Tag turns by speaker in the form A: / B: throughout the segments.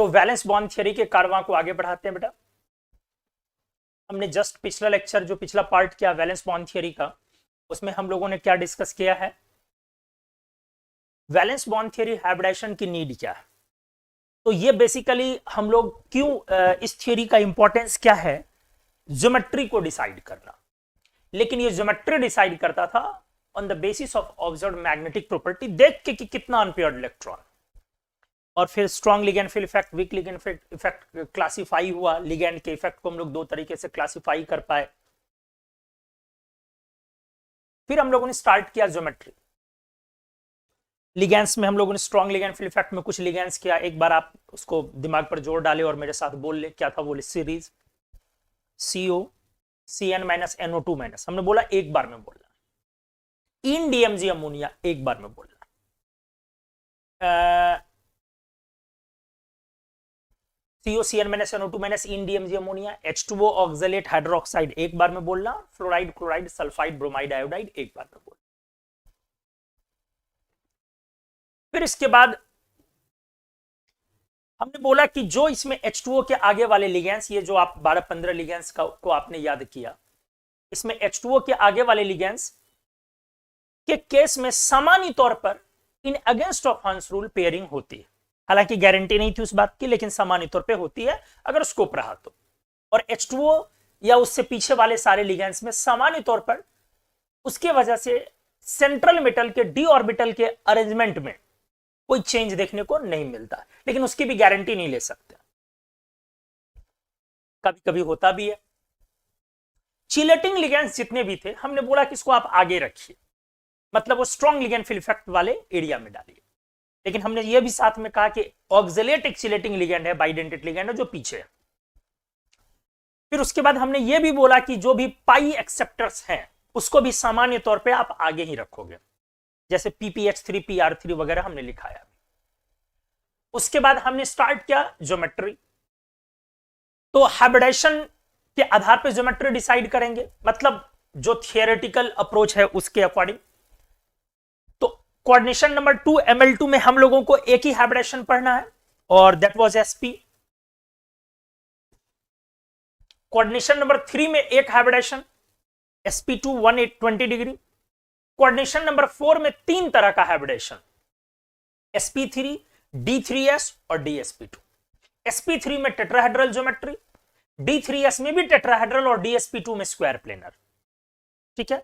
A: तो valence bond theory के कारवां को आगे बढ़ाते हैं बेटा। हमने जस्ट पिछला लेक्चर जो पिछला पार्ट किया वैलेंस बॉन्ड थ्योरी का, उसमें हम लोगों ने क्या डिस्कस किया है, वैलेंस बॉन्ड थ्योरी हाइब्रिडाइजेशन की नीड क्या है। तो ये बेसिकली हम लोग क्यों इस थ्योरी का इंपॉर्टेंस क्या है, ज्योमेट्री को डिसाइड करना। लेकिन ये ज्योमेट्री डिसाइड करता था on the basis of observed magnetic property, देख के कि कितना अनपेयर्ड इलेक्ट्रॉन, और फिर strong ligand field effect, week ligand field effect classify हुआ। लिगेंड के इफेक्ट को हम लोग दो तरीके से क्लासिफाई कर पाए। फिर हम लोगों ने स्टार्ट किया ज्योमेट्री। लिगेंड्स में हम लोगों ने स्ट्रॉन्ग लिगेंड फील्ड इफेक्ट में कुछ लिगेंड्स किया। एक बार आप उसको दिमाग पर जोर डाले और मेरे साथ बोल ले क्या था वो series, CO CN minus NO2 minus, हमने बोला एक बार में बोलना। इन DMG अमोनिया एक बार में बोलना। COCN माइनस NO2 माइनस इन DMG ammonia. H2O oxalate hydroxide एक बार में बोलना। Fluoride, chloride, sulphide, bromide, iodide एक बार में बोलना। फिर इसके बाद हमने बोला कि जो इसमें H2O के आगे वाले लिगेंड्स, ये जो आप 12-15 लिगेंड्स को आपने याद किया, इसमें H2O के आगे वाले लिगेंड्स के केस में सामान्य तौर पर इन अगेंस्ट ऑफ हंस रूल पेयरिंग होती है। हालांकि गारंटी नहीं थी उस बात की, लेकिन सामान्य तौर पे होती है अगर स्कोप रहा तो। और H2O या उससे पीछे वाले सारे लिगेंड्स में सामान्य तौर पर उसके वजह से सेंट्रल मेटल के डी ऑर्बिटल के अरेंजमेंट में कोई चेंज देखने को नहीं मिलता, लेकिन उसकी भी गारंटी नहीं ले सकते, कभी कभी होता भी है। चिलेटिंग लिगेंड्स जितने भी थे हमने बोला कि इसको आप आगे रखिए, मतलब वो स्ट्रॉन्ग लिगेंड फील्ड इफेक्ट वाले एरिया में डालिए। लेकिन हमने ये भी साथ में कहा कि ऑक्सलेट एक चिलेटिंग लिगेंड है, बाइडेंटेट लिगेंड है जो पीछे है। फिर उसके बाद हमने ये भी बोला कि जो भी पाई एक्सेप्टर्स हैं उसको भी सामान्य तौर पे आप आगे ही रखोगे, जैसे PPH3 PR3 वगैरह हमने लिखाया। उसके बाद हमने स्टार्ट किया ज्योमेट्री। तो हाइब्रिडाइजेशन के आधार पे ज्योमेट्री डिसाइड करेंगे, मतलब जो थियोरेटिकल अप्रोच है उसके अकॉर्डिंग। तो कोऑर्डिनेशन नंबर 2 ML2 में हम लोगों को एक ही हाइब्रिडाइजेशन पढ़ना है और that was SP। Coordination number 3 में एक hybridisation sp2 120 degree. Coordination number 4 में 3 तरह का हाइब्रिडाइजेशन, sp3, D3s और DsP2। sp3 में टेट्राहेड्रल ज्योमेट्री, D3s में भी टेट्राहेड्रल और DsP2 में स्क्वायर प्लेनर। ठीक है।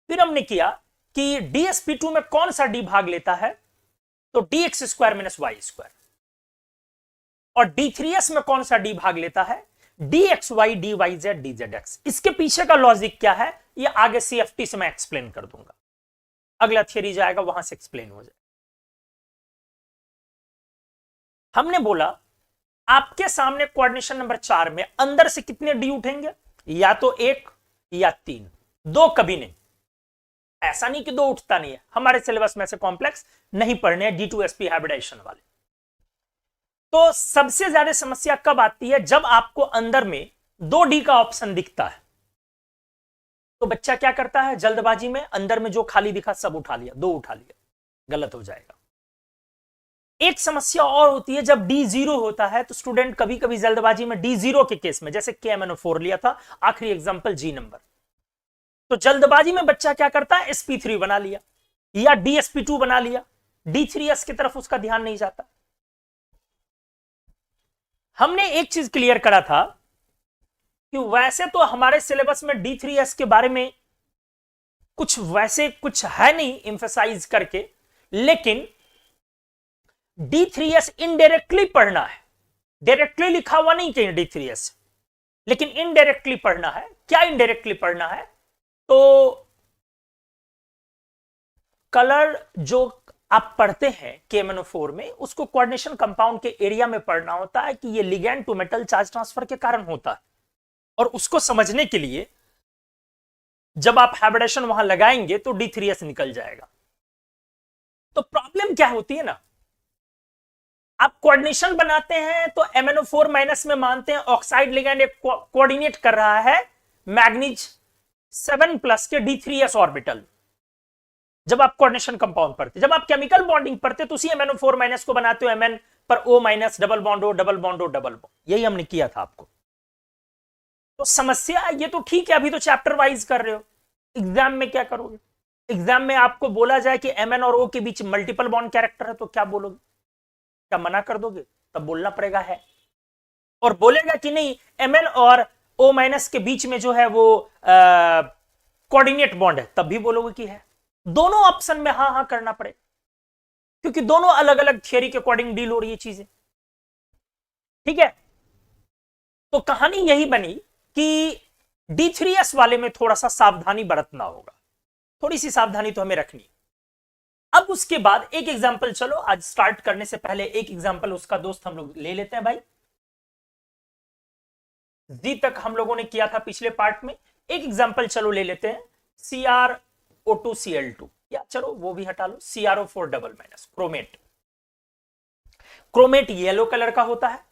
A: फिर हमने किया कि DsP2 में कौन सा D भाग लेता है, तो dx square minus y square. और D3s में कौन सा D भाग लेता है, dxy dyz dzx। इसके पीछे का लॉजिक क्या है ये आगे CFT से मैं एक्सप्लेन कर दूंगा, अगला थियरी जाएगा वहां से एक्सप्लेन हो जाए। हमने बोला आपके सामने कोऑर्डिनेशन नंबर 4 में अंदर से कितने डी उठेंगे, या तो 1 या 3, 2 कभी नहीं। ऐसा नहीं कि 2 उठता नहीं है, हमारे सिलेबस में से कॉम्प्लेक्स नहीं पढ़ने हैं D2sp हाइब्रिडाइजेशन वाले। तो सबसे ज्यादा समस्या कब आती है, जब आपको अंदर में 2D का ऑप्शन दिखता है तो बच्चा क्या करता है, जल्दबाजी में अंदर में जो खाली दिखा सब उठा लिया, 2 उठा लिया, गलत हो जाएगा। एक समस्या और होती है जब D0 होता है, तो स्टूडेंट कभी कभी जल्दबाजी में D0 के केस में, जैसे KMNO4 लिया था, आखिरी एग्जांपल G नंबर, तो जल्दबाजी में बच्चा क्या करता है, sp3 बना लिया या DsP2 बना लिया, D3s की तरफ उसका ध्यान नहीं जाता। हमने एक चीज क्लियर करा था कि वैसे तो हमारे सिलेबस में D3s के बारे में कुछ है नहीं एम्फसाइज करके, लेकिन D3s इनडायरेक्टली पढ़ना है, डायरेक्टली लिखा हुआ नहीं कहीं D3s, लेकिन इनडायरेक्टली पढ़ना है। क्या इनडायरेक्टली पढ़ना है, तो कलर जो आप पढ़ते हैं KMNO4 में, उसको कोऑर्डिनेशन कंपाउंड के एरिया में पढ़ना होता है कि ये ligand to metal charge transfer के कारण होता है, और उसको समझने के लिए जब आप हाइब्रिडेशन वहां लगाएंगे तो D3s निकल जाएगा। तो प्रॉब्लम क्या होती है ना, आप कोऑर्डिनेशन बनाते हैं तो MnO4 माइनस में मानते हैं ऑक्साइड लिगैंड एक कोऑर्डिनेट कर रहा है मैग्नीज 7 प्लस के D3s ऑर्बिटल, जब आप कोऑर्डिनेशन कंपाउंड पढ़ते, जब आप केमिकल बॉन्डिंग पढ़ते तो उसी MnO4 माइनस को बनाते हो Mn पर O minus, double bond O, double bond O, double bond, यही हमने किया था आपको। तो समस्या ये तो ठीक है, अभी तो चैप्टर वाइज कर रहे हो, एग्जाम में क्या करोगे? एग्जाम में आपको बोला जाए कि Mn और O के बीच मल्टीपल बॉन्ड कैरेक्टर है तो क्या बोलोगे? क्या मना कर दोगे? तब बोलना पड़ेगा है। और बोलेगा कि नहीं Mn और O माइनस के बीच में जो है वो कोऑर्डिनेट बॉन्ड है, तब भी बोलोगे कि है। दोनों ऑप्शन में हाँ हाँ करना पड़ेगा, क्योंकि दोनों अलग अलग थियोरी के अकॉर्डिंग डील हो रही है चीजें। ठीक है, तो कहानी यही बनी कि D3S वाले में थोड़ा सा सावधानी बरतना होगा, थोड़ी सी सावधानी तो हमें रखनी है। अब उसके बाद एक एग्जांपल, चलो आज स्टार्ट करने से पहले एक एग्जांपल उसका दोस्त हम लोग ले लेते हैं भाई। जी तक हम लोगों ने किया था पिछले पार्ट में, एक एग्जांपल चलो ले लेते हैं, CrO2Cl2, या चलो वो भी हटा लो, CrO4 double minus, chromate. Chromate yellow colour का होता है,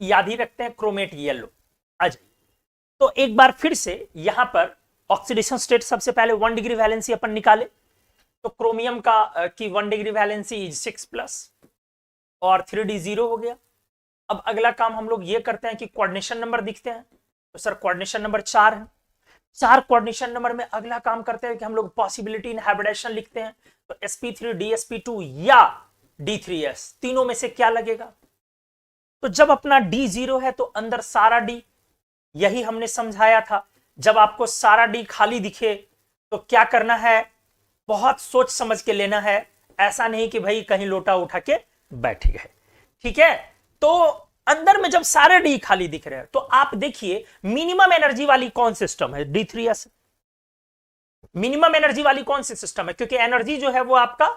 A: याद ही रखते हैं, क्रोमेट येलो। आ जाइए, तो एक बार फिर से यहां पर ऑक्सीडेशन स्टेट सबसे पहले 1 डिग्री वैलेंसी अपन निकाले, तो क्रोमियम का की 1 डिग्री वैलेंसी 6+ और 3D 0 हो गया। अब अगला काम हम लोग ये करते हैं कि कोऑर्डिनेशन नंबर दिखते हैं, तो सर कोऑर्डिनेशन नंबर 4 है। 4 कोऑर्डिनेशन नंबर में अगला काम करते हैं कि हम लोग पॉसिबिलिटी इन हाइब्रिडेशन लिखते हैं, तो sp3 dsp2 या D3S, तीनों में से क्या लगेगा? तो जब अपना D0 है तो अंदर सारा D, यही हमने समझाया था, जब आपको सारा D खाली दिखे तो क्या करना है, बहुत सोच समझ के लेना है, ऐसा नहीं कि भाई कहीं लोटा उठा के बैठ गए। ठीक है, तो अंदर में जब सारे डी खाली दिख रहे हैं तो आप देखिए मिनिमम एनर्जी वाली कौन सिस्टम है, D3S। मिनिमम एनर्जी वाली कौन सी सिस्टम है, क्योंकि एनर्जी जो है वो आपका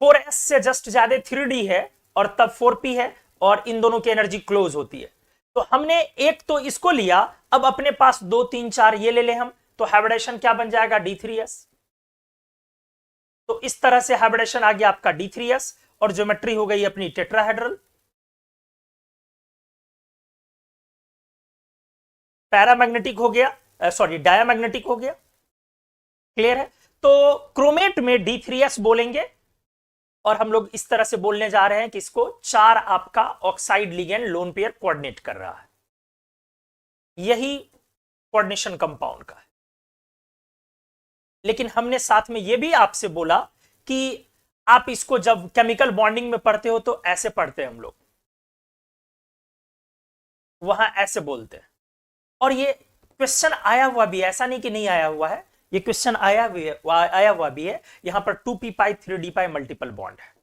A: 4s से जस्ट ज्यादा 3D है और तब 4p है, और इन दोनों की एनर्जी क्लोज होती है। तो हमने एक तो इसको लिया, अब अपने पास 2 3 4 ये ले ले हम, तो हाइब्रिडेशन क्या बन जाएगा, D3S। तो इस तरह से हाइब्रिडेशन आ गया आपका D3S, और ज्योमेट्री हो गई अपनी टेट्राहेड्रल। पैरामैग्नेटिक हो गया, सॉरी डायामैग्नेटिक हो गया। क्लियर है? तो क्रोमेट में D3S बोलेंगे, और हम लोग इस तरह से बोलने जा रहे हैं कि इसको 4 आपका oxide ligand lone pair coordinate कर रहा है, यही कोऑर्डिनेशन कंपाउंड का है। लेकिन हमने साथ में यह भी आपसे बोला कि आप इसको जब केमिकल बॉन्डिंग में पढ़ते हो तो ऐसे पढ़ते हैं हम लोग, वहां ऐसे बोलते हैं। और ये क्वेश्चन आया हुआ भी है, ऐसा नहीं कि नहीं आया हुआ है, ये क्वेश्चन आया हुआ भी है। यहां पर 2p पाई 3d पाई मल्टीपल बॉन्ड है।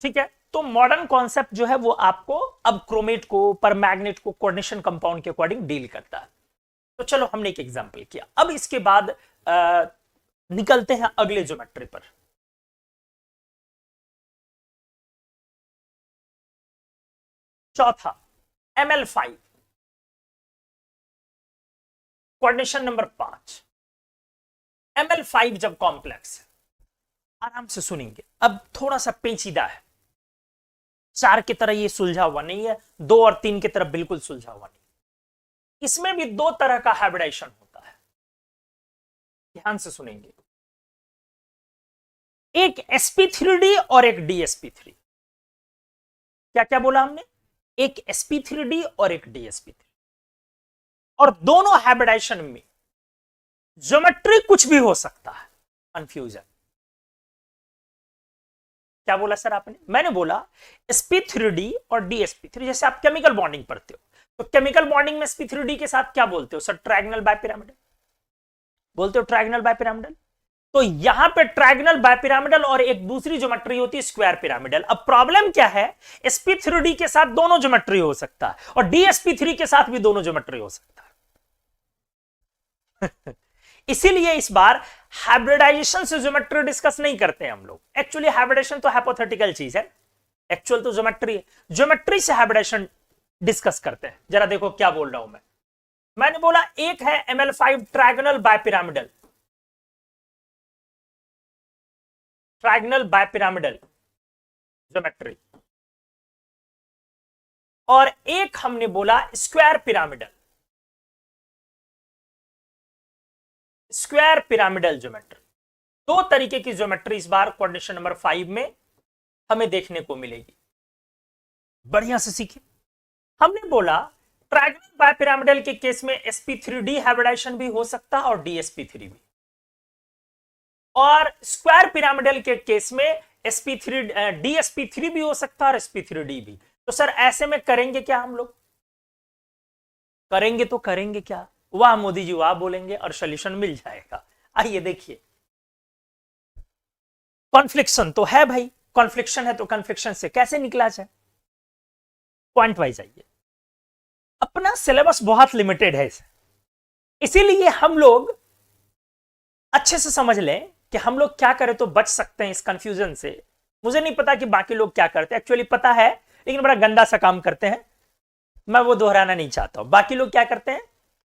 A: ठीक है, तो मॉडर्न कॉन्सेप्ट जो है वो आपको अब क्रोमेट को, पर मैग्नेट को कोऑर्डिनेशन कंपाउंड के अकॉर्डिंग डील करता है। तो चलो हमने एक एग्जांपल किया, अब इसके बाद निकलते हैं अगले ज्योमेट्री पर। चौथा Ml5, कोऑर्डिनेशन नंबर 5। Ml5 जब कॉम्प्लेक्स है, आराम से सुनेंगे, अब थोड़ा सा पेचीदा है, 4 की तरह ये सुलझा हुआ नहीं है, 2 और 3 की तरह बिल्कुल सुलझा हुआ नहीं। इसमें भी 2 तरह का हाइब्रिडेशन होता है, ध्यान से सुनेंगे, एक sp3d और एक dsp3। क्या क्या बोला हमने, एक sp3d और एक dsp3, और दोनों हाइब्रिडेशन में ज्योमेट्री कुछ भी हो सकता है। कंफ्यूजन क्या बोला सर आपने? मैंने बोला sp3d और dsp3, जैसे आप केमिकल बॉन्डिंग पढ़ते हो तो केमिकल बॉन्डिंग में sp3d के साथ क्या बोलते हो सर, ट्रायगोनल बायपिरामिडल बोलते हो, ट्रायगोनल बायपिरामिडल। तो यहां पे ट्रायगोनल बायपिरामिडल और एक दूसरी ज्योमेट्री होती है स्क्वायर पिरामिडल। अब प्रॉब्लम क्या है, sp3d के साथ दोनों ज्योमेट्री हो सकता है और dsp3 के साथ भी दोनों ज्योमेट्री हो सकता है। इसीलिए इस बार हाइब्रिडाइजेशन से ज्योमेट्री डिस्कस नहीं करते हैं हम लोग। एक्चुअली हाइब्रिडेशन तो हाइपोथेटिकल चीज है, एक्चुअल तो ज्योमेट्री है। ज्योमेट्री से हाइब्रिडेशन डिस्कस करते हैं। जरा देखो क्या बोल रहा हूं मैं। मैंने बोला एक है Ml5 trigonal bipyramidal, trigonal bipyramidal geometry. और एक हमने बोला square pyramidal, square pyramidal geometry. दो तरीके की ज्योमेट्री इस बार कोऑर्डिनेशन नंबर 5 में हमें देखने को मिलेगी। बढ़िया से सीखिए। हमने बोला ट्रायंगल बायपिरामिडल के केस में sp3d हाइब्रिडाइजेशन भी हो सकता है और dsp3 भी, और स्क्वायर पिरामिडल के केस में dsp3 भी हो सकता है और sp3d भी। तो सर ऐसे में करेंगे क्या हम लोग? करेंगे तो करेंगे क्या? वाह मोदी जी वाह बोलेंगे और सॉल्यूशन मिल जाएगा। आइए देखिए, कॉन्फ्लिक्शन तो है भाई, कॉन्फ्लिक्शन है तो कॉन्फ्लिक्शन से कैसे निकला जाए? पॉइंट वाइज आइए। अपना सिलेबस बहुत लिमिटेड है, इसीलिए हम लोग अच्छे से समझ लें कि हम लोग क्या करें तो बच सकते हैं इस कंफ्यूजन से। मुझे नहीं पता कि बाकी लोग क्या करते हैं, एक्चुअली पता है लेकिन बड़ा गंदा सा काम करते हैं, मैं वो दोहराना नहीं चाहता हूं। बाकी लोग क्या करते हैं,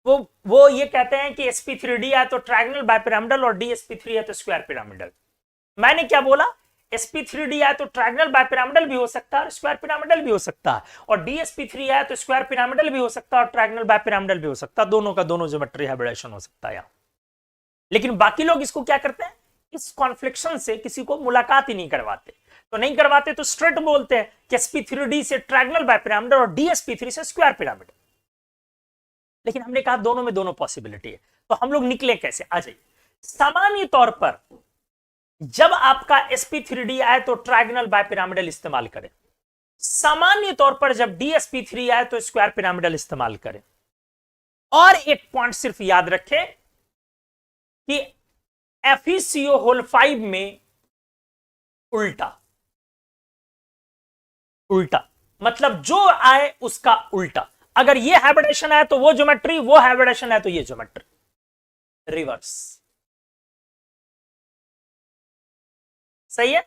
A: वो ये कहते हैं कि sp3d है तो ट्रायंगल बायपिरामिडल और dsp3 है तो स्क्वायर पिरामिडल। मैंने क्या बोला, sp3d है तो ट्रायंगल बायपिरामिडल भी हो सकता है और स्क्वायर पिरामिडल भी हो सकता है, और dsp3 है तो स्क्वायर पिरामिडल भी हो सकता है और ट्रायंगल बायपिरामिडल भी हो सकता है। दोनों का दोनों ज्योमेट्री हाइब्रिडाइजेशन हो सकता है यहां। लेकिन बाकी लोग इसको क्या करते हैं, इस कॉन्फ्लिक्शन से किसी को मुलाकात ही नहीं करवाते। तो नहीं करवाते तो स्ट्रेट बोलते हैं कि sp3d से ट्रायंगल बायपिरामिडल और dsp3 से स्क्वायर पिरामिडल। लेकिन हमने कहा दोनों में दोनों पॉसिबिलिटी है, तो हम लोग निकले कैसे? आ जाइए। सामान्य तौर पर जब आपका sp3d आए तो ट्रायंगल बायपिरामिडल इस्तेमाल करें, सामान्य तौर पर जब dsp3 आए तो स्क्वायर पिरामिडल इस्तेमाल करें। और एक पॉइंट सिर्फ याद रखें कि FeCO होल 5 में उल्टा, उल्टा मतलब जो आए उसका उल्टा। अगर ये हाइब्रिडेशन है तो वो ज्योमेट्री, वो हाइब्रिडेशन है तो ये ज्योमेट्री, रिवर्स। सही है?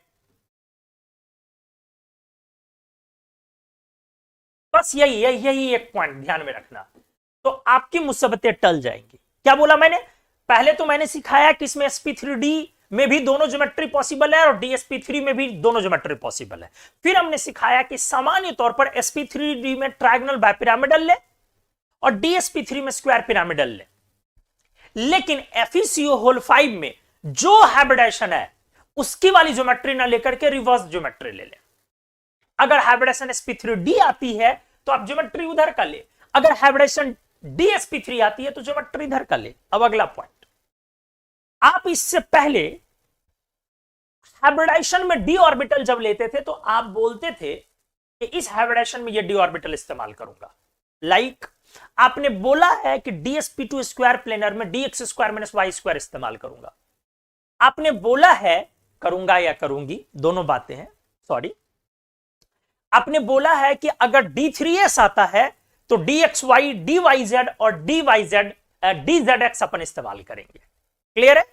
A: बस यही एक पॉइंट ध्यान में रखना, तो आपकी मुसीबतें टल जाएंगी। क्या बोला मैंने? पहले तो मैंने सिखाया कि इसमें sp3d में भी दोनों ज्योमेट्री पॉसिबल है और dsp3 में भी दोनों ज्योमेट्री पॉसिबल है। फिर हमने सिखाया कि सामान्य तौर पर sp3d में ट्रायंगल बायपिरामिडल ले और dsp3 में स्क्वायर पिरामिडल ले। लेकिन FeCO होल 5 में जो हाइब्रिडाइजेशन है उसकी वाली ज्योमेट्री ना लेकर के रिवर्स ज्योमेट्री ले ले। अगर हाइब्रिडेशन sp3d आती है तो आप ज्योमेट्री उधर का ले, अगर हाइब्रिडेशन dsp3 आती है तो ज्योमेट्री इधर का ले। अब अगला पॉइंट, आप इससे पहले हाइब्रिडाइजेशन में d ऑर्बिटल जब लेते थे तो आप बोलते थे कि इस हाइब्रिडाइजेशन में ये d ऑर्बिटल इस्तेमाल करूंगा। लाइक आपने बोला है कि dsp2 स्क्वायर प्लेनर में dx square minus Y square इस्तेमाल करूंगा। आपने बोला है, करूंगा या करूंगी दोनों बातें हैं, सॉरी। आपने बोला है कि अगर d3s आता है तो dxy dyz और dzx अपन इस्तेमाल करेंगे। क्लियर है?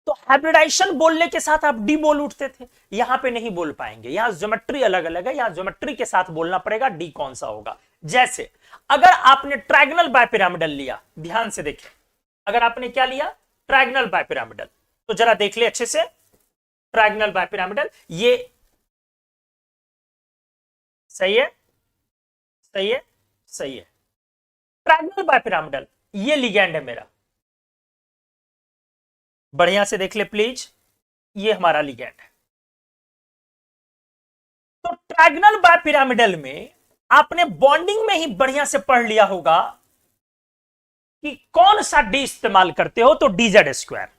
A: तो हाइब्रिडाइजेशन बोलने के साथ आप डी बोल उठते थे, यहां पे नहीं बोल पाएंगे, यहां ज्योमेट्री अलग अलग है, यहां ज्योमेट्री के साथ बोलना पड़ेगा डी कौन सा होगा। जैसे अगर आपने ट्रायंगल बायपिरामिडल लिया, ध्यान से देखिए, अगर आपने क्या लिया, ट्रायंगल बायपिरामिडल, तो जरा देख ले अच्छे से। ट्रायंगल बायपिरामिडल ये सही है, सही है, सही है। ट्रायंगल बायपिरामिडल ये लिगेंड है मेरा, बढ़िया से देख ले प्लीज, ये हमारा लिगेंड है। तो ट्रायंगल बायपिरामिडल में आपने बॉन्डिंग में ही बढ़िया से पढ़ लिया होगा कि कौन सा डी इस्तेमाल करते हो, तो dz स्क्वायर।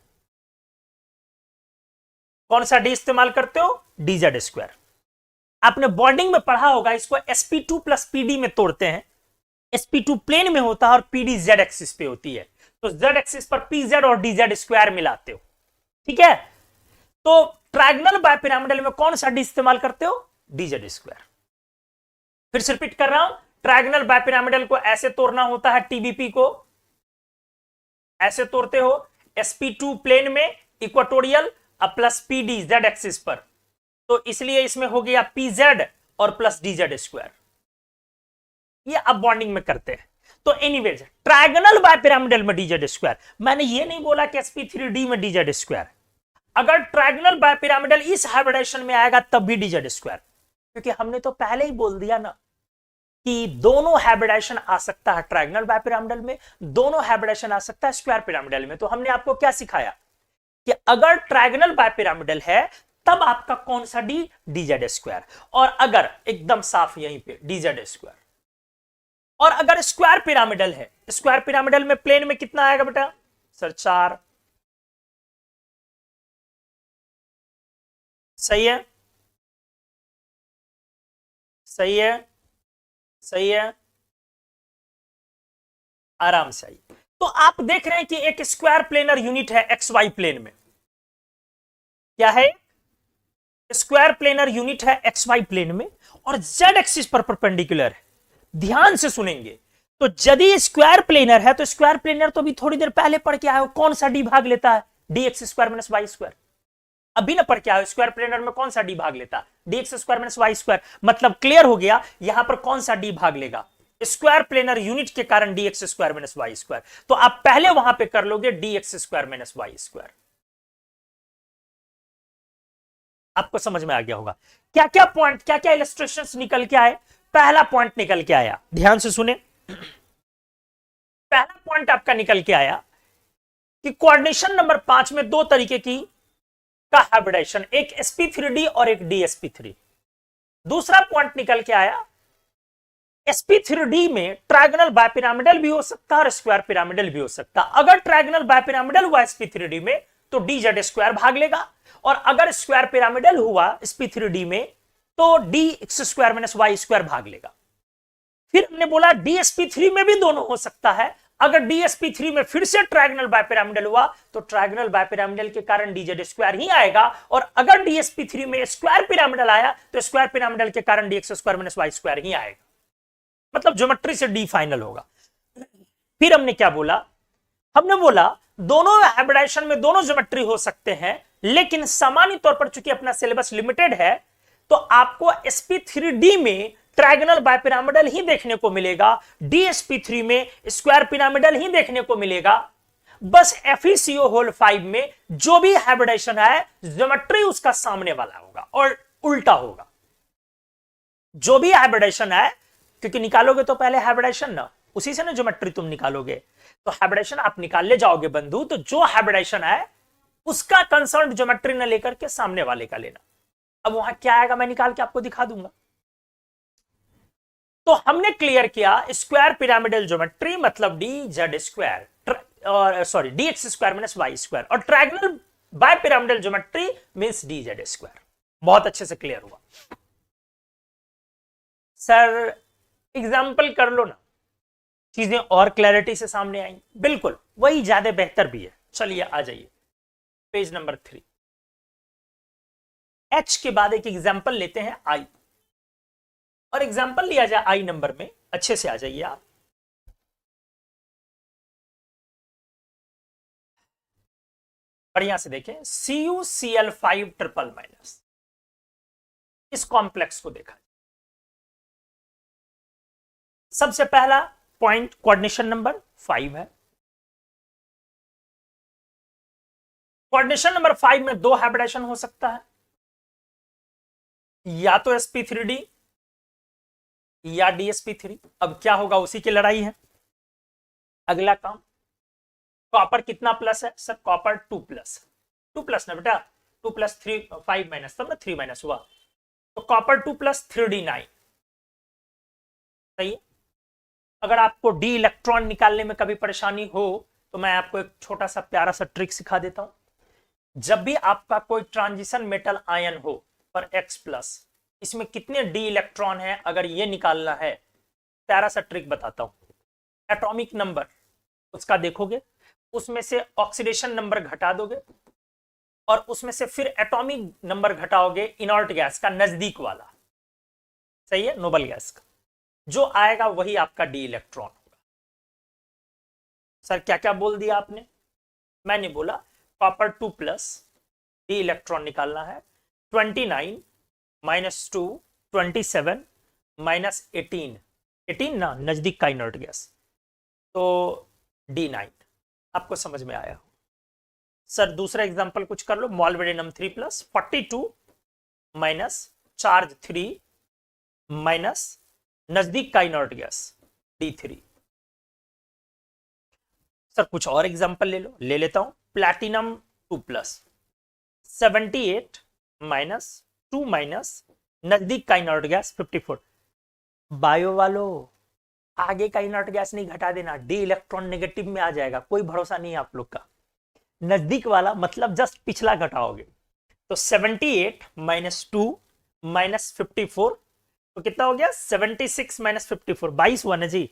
A: कौन सा डी इस्तेमाल करते हो, dz स्क्वायर। आपने बॉन्डिंग में पढ़ा होगा, इसको sp2 प्लस pd में तोड़ते हैं। sp2 प्लेन में होता है और pd z एक्सिस पे होती है, तो z एक्सिस पर pz और dz स्क्वायर मिलाते हो, ठीक है। तो ट्रायंगल बायपिरामिडल में कौन सा डी इस्तेमाल करते हो, dz स्क्वायर। फिर से रिपीट कर रहा हूं, ट्रायंगल बायपिरामिडल को ऐसे तोड़ना होता है, टीबीपी को ऐसे तोड़ते हो, sp2 प्लेन में equatorial plus pd z axis पर, तो इसलिए इसमें हो गया pz और प्लस dz स्क्वायर। ये अब बॉन्डिंग में करते हैं। तो एनीवेज ट्रायंगल बायपिरामिडल में dz स्क्वायर, मैंने ये नहीं बोला कि sp3d में dz स्क्वायर। अगर ट्रायंगल बायपिरामिडल इस हाइब्रिडाइजेशन में आएगा तब भी dz स्क्वायर, क्योंकि हमने तो पहले ही बोल दिया ना कि दोनों हाइब्रिडाइजेशन आ सकता है ट्रायंगल बाइपिरामिडल में, दोनों हाइब्रिडाइजेशन आ सकता है स्क्वायर पिरामिडल में। तो हमने आपको क्या सिखाया कि अगर ट्रायंगल बाइपिरामिडल है तब आपका कौन सा डी, डीजेड स्क्वायर, और अगर एकदम साफ यहीं पे डीजेड स्क्वायर, और अगर स्क्वायर पिरामिडल है, स्क्वायर पिरामिडल में प्लेन में कितना आएगा बेटा सर 4, सही है, सही है, सही है, आराम से आइए। तो आप देख रहे हैं कि एक स्क्वायर प्लेनर यूनिट है एक्स वाई प्लेन में, क्या है, स्क्वायर प्लेनर यूनिट है एक्स वाई प्लेन में और जेड एक्सिस पर परपेंडिकुलर है। ध्यान से सुनेंगे, तो यदि स्क्वायर प्लेनर है तो स्क्वायर प्लेनर तो अभी थोड़ी देर पहले पढ़ के आए, कौन सा डी भाग लेता है, D X square minus Y square. अभी ना पढ़ के आए स्क्वायर प्लेनर में कौन सा डी भाग लेता है, D X square minus Y square. मतलब क्लियर हो गया यहां पर कौन सा डी भाग लेगा, स्क्वायर प्लेनर यूनिट के कारण D X square minus Y square. तो आप पहले वहां पे कर लोगे D X square minus Y square. आपको समझ में आ गया होगा क्या क्या पॉइंट, क्या क्या इलस्ट्रेशंस निकल के आए। पहला पॉइंट निकल के आया, ध्यान से सुने, पहला पॉइंट आपका निकल के आया कि कोऑर्डिनेशन नंबर 5 में दो तरीके की का हाइब्रिडाइजेशन, एक sp3d और एक dsp3। दूसरा पॉइंट निकल के आया sp3d में ट्रायंगल बाइपिरामिडल भी हो सकता है और स्क्वायर पिरामिडल भी हो सकता है। अगर ट्रायंगल बाइपिरामिडल हुआ sp3d में तो dz स्क्वायर भाग लेगा, और अगर स्क्वायर पिरामिडल हुआ sp3d में तो dx square minus Y square भाग लेगा। फिर हमने बोला dsp3 में भी दोनों हो सकता है, अगर dsp3 में फिर से ट्रायंगल बाइपिरामिडल हुआ तो ट्रायंगल बाइपिरामिडल के कारण dz स्क्वायर ही आएगा, और अगर dsp3 में स्क्वायर पिरामिडल आया तो स्क्वायर पिरामिडल के कारण dx square minus Y square ही आएगा। मतलब ज्योमेट्री से डी फाइनल होगा। फिर हमने क्या बोला, हमने बोला दोनों हाइब्रिडाइजेशन में दोनों ज्योमेट्री हो सकते हैं, लेकिन सामान्य तौर पर चूंकि अपना सिलेबस लिमिटेड है तो आपको sp3d में ट्रायंगल बाइपिरामिडल ही देखने को मिलेगा, dsp3 में स्क्वायर पिरामिडल ही देखने को मिलेगा। बस FeCO होल 5 में जो भी हाइब्रिडाइजेशन है ज्योमेट्री उसका सामने वाला होगा और उल्टा होगा। जो भी हाइब्रिडाइजेशन है, क्योंकि निकालोगे तो पहले हाइब्रिडाइजेशन ना, उसी से ना ज्योमेट्री तुम निकालोगे, तो हाइब्रिडाइजेशन आप निकाल ले जाओगे बंधु, तो जो हाइब्रिडाइजेशन है उसका कंसर्न ज्योमेट्री न लेकर के सामने वाले का लेना। अब वहां क्या आएगा मैं निकाल के आपको दिखा दूंगा। तो हमने क्लियर किया स्क्वायर पिरामिडल ज्योमेट्री मतलब डी जेड स्क्वायर और sorry D X square minus Y square, और triangle by pyramidal geometry means D Z square. बहुत अच्छे से क्लियर हुआ। सर एग्जाम्पल कर लो ना, चीजें और क्लैरिटी से सामने आई। बिल्कुल वही ज्यादा बेहतर भी है। चलिए आ जाइए पेज नंबर 3। एच के बाद एक एग्जाम्पल लेते हैं आई, और एग्जाम्पल लिया जाए आई नंबर में। अच्छे से आ जाइए आप। बढ़िया से देखें, CuCl5 ट्रिपल माइनस, इस कॉम्प्लेक्स को देखा। सबसे पहला पॉइंट कोऑर्डिनेशन नंबर 5 है। कोऑर्डिनेशन नंबर 5 में दो हाइब्रिडाइजेशन हो सकता है, या तो sp3d या dsp3। अब क्या होगा, उसी की लड़ाई है। अगला काम, कॉपर कितना प्लस है सर, कॉपर 2 प्लस, 2 प्लस ना बेटा, 2 प्लस 3 5 माइनस, तब ना 3 माइनस हुआ, तो कॉपर 2 प्लस 3d9। सही है। अगर आपको डी इलेक्ट्रॉन निकालने में कभी परेशानी हो तो मैं आपको एक छोटा सा प्यारा सा ट्रिक सिखा देता हूं। जब भी आपका कोई ट्रांजिशन मेटल आयन हो पर X प्लस, इसमें कितने डी इलेक्ट्रॉन है अगर ये निकालना है, प्यारा सा ट्रिक बताता हूं। एटॉमिक नंबर उसका देखोगे, उसमें से ऑक्सीडेशन नंबर घटा दोगे, और उसमें से फिर एटॉमिक नंबर घटाओगे इनर्ट गैस का नजदीक वाला, सही है, नोबल गैस का, जो आएगा वही आपका डी इलेक्ट्रॉन होगा। सर क्या क्या बोल दिया आपने, मैंने बोला कॉपर 2 प्लस, डी इलेक्ट्रॉन निकालना है, 29 माइनस 2 27 माइनस 18, 18 ना नजदीक का इनर्ट गैस, तो D9। आपको समझ में आया। सर दूसरा एग्जांपल कुछ कर लो, molybdenum 3 plus 42 minus charge 3 minus नजदीक का इनर्ट गैस D3। सर कुछ और एग्जांपल ले लेता हूं। प्लैटिनम 2+, 78 माइनस 2 माइनस, नजदीक का इनर्ट गैस 54। बायो वालों, आगे का इनर्ट गैस नहीं घटा देना, डी इलेक्ट्रॉन नेगेटिव में आ जाएगा, कोई भरोसा नहीं है आप लोग का। नजदीक वाला मतलब जस्ट पिछला घटाओगे। तो 78 माइनस 2 माइनस 54, तो कितना हो गया 76 माइनस 54, 22 हुआ ना जी।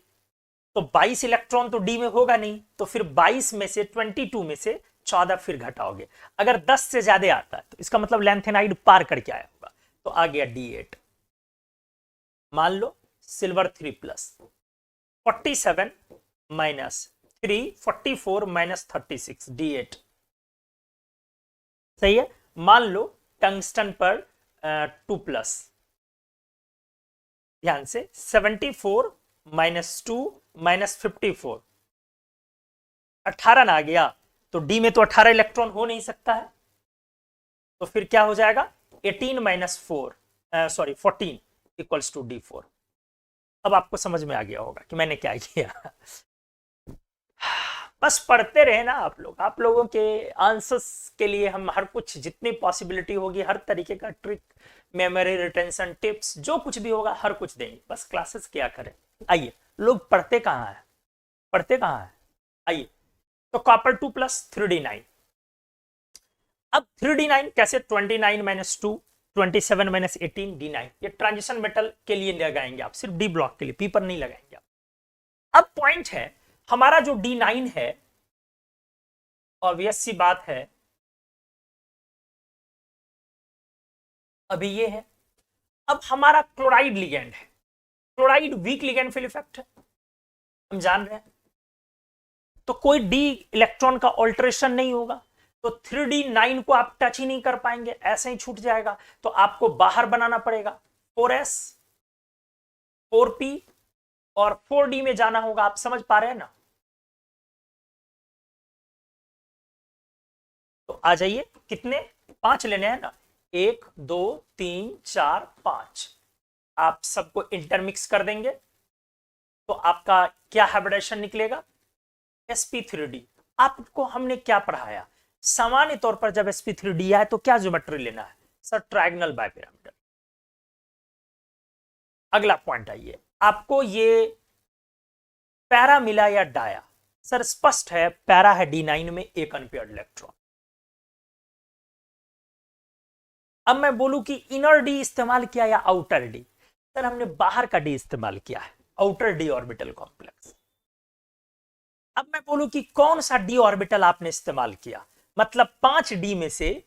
A: तो 22 इलेक्ट्रॉन तो डी में होगा नहीं, तो फिर 22 में से 22 में से 14 फिर घटाओगे। अगर 10 से ज्यादा आता है तो इसका मतलब लैंथेनाइड पार करके आया होगा, तो आ गया D8। मान लो सिल्वर 3+, 47 माइनस 3, 44 माइनस 36, D8। सही है। मान लो टंगस्टन पर 2+, ध्यान से 74 माइनस 2 माइनस 54, 18 ना आ गया, तो डी में तो 18 इलेक्ट्रॉन हो नहीं सकता है, तो फिर क्या हो जाएगा 18 माइनस 14 इक्वल्स टू D4। अब आपको समझ में आ गया होगा कि मैंने क्या किया। बस पढ़ते रहे ना आप लोगों के आंसर्स के लिए हम हर कुछ जितनी पॉसिबिलिटी होगी, हर तरीके का ट्रिक, मेमोरी रिटेंशन टिप्स, जो कुछ भी होगा हर कुछ देंगे, बस क्लासेस क्या करें। आइए, लोग पढ़ते कहाँ है, आइए। तो कॉपर 2+, 3D9। अब 3D9 कैसे, 29 माइनस 2, 27 माइनस 18, D9। ये ट्रांजिशन मेटल के लिए लगाएंगे आप, सिर्फ डी ब्लॉक के लिए, पी पर नहीं लगाएंगे आप। अब पॉइंट है, हमारा जो D9 है, ऑब्वियस सी बात है अभी ये है। अब हमारा क्लोराइड लिगेंड है, chloride weak ligand field effect है, हम जान रहे हैं, तो कोई डी इलेक्ट्रॉन का ऑल्टरेशन नहीं होगा, तो 3D9 को आप टच ही नहीं कर पाएंगे, ऐसे ही छूट जाएगा। तो आपको बाहर बनाना पड़ेगा, 4s 4p और 4d में जाना होगा। आप समझ पा रहे हैं ना? तो आ जाइए, कितने 5 लेने हैं ना, 1 2 3 4 5। आप सबको इंटरमिक्स कर देंगे तो आपका क्या हाइब्रिडेशन निकलेगा, sp3d। आपको हमने क्या पढ़ाया, सामान्य तौर पर जब sp3d आए तो क्या ज्योमेट्री लेना है सर, ट्रायगोनल बाइपिरामिडल। अगला पॉइंट आइए, आपको ये पैरा मिला या डाया, सर स्पष्ट है पैरा है D9 में एक अनपेयर्ड इलेक्ट्रॉन। अब मैं बोलूं कि इनर डी इस्तेमाल किया या आउटर डी, सर हमने बाहर का डी इस्तेमाल किया है, आउटर डी ऑर्बिटल कॉम्प्लेक्स। अब मैं बोलूं कि कौन सा डी ऑर्बिटल आपने इस्तेमाल किया, मतलब 5D में से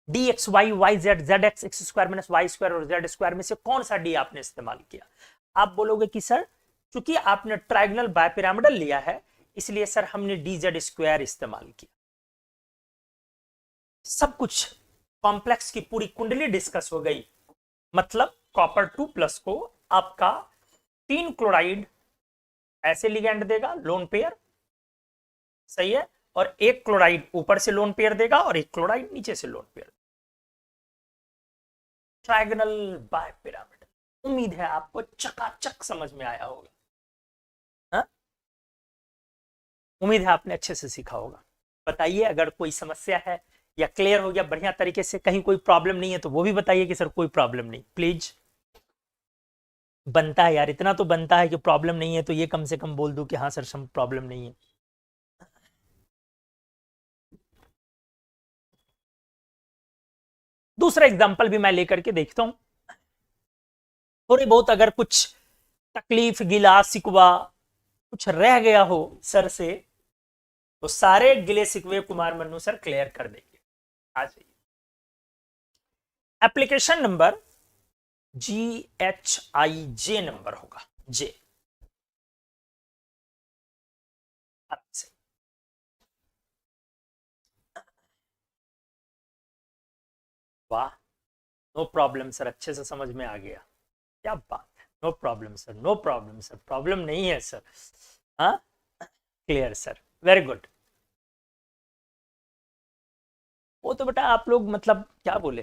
A: D X Y Y Z, Z X X square minus Y square और जेड स्क्वायर में से कौन सा डी आपने इस्तेमाल किया। आप बोलोगे कि सर चूंकि आपने ट्रायगोनल बाइपिरामिडल लिया है इसलिए सर हमने डी जेड स्क्वायर इस्तेमाल किया। सब कुछ कॉम्प्लेक्स की पूरी कुंडली डिस्कस हो गई। मतलब कॉपर 2+ को आपका 3 क्लोराइड ऐसे लिगेंड देगा, लोन पेयर, सही है, और एक क्लोराइड ऊपर से लोन पेयर देगा और एक क्लोराइड नीचे से लोन पेयर। Trigonal bipyramidal. उम्मीद है आपको चकाचक समझ में आया होगा, हा? उम्मीद है आपने अच्छे से सीखा होगा। बताइए अगर कोई समस्या है या क्लियर हो गया बढ़िया तरीके से, कहीं कोई प्रॉब्लम नहीं है तो वो भी बताइए कि सर कोई प्रॉब्लम नहीं, प्लीज। बनता है यार, इतना तो बनता है कि प्रॉब्लम नहीं है तो ये कम से कम बोल दूं कि हाँ सर सम प्रॉब्लम नहीं है। दूसरा एग्जांपल भी मैं लेकर के देखता हूं, थोड़ी बहुत अगर कुछ तकलीफ गिला शिकवा कुछ रह गया हो सर से तो सारे गिले शिकवे कुमार मन्नू सर क्लियर कर देंगे। आ जाइए, एप्लीकेशन नंबर GHIJ नंबर होगा, जे। वाह, नो प्रॉब्लम सर, अच्छे से समझ में आ गया, क्या बात है, no problem sir, no problem sir, problem नहीं है सर, हाँ क्लियर सर, वेरी गुड। वो तो बेटा आप लोग मतलब क्या बोले,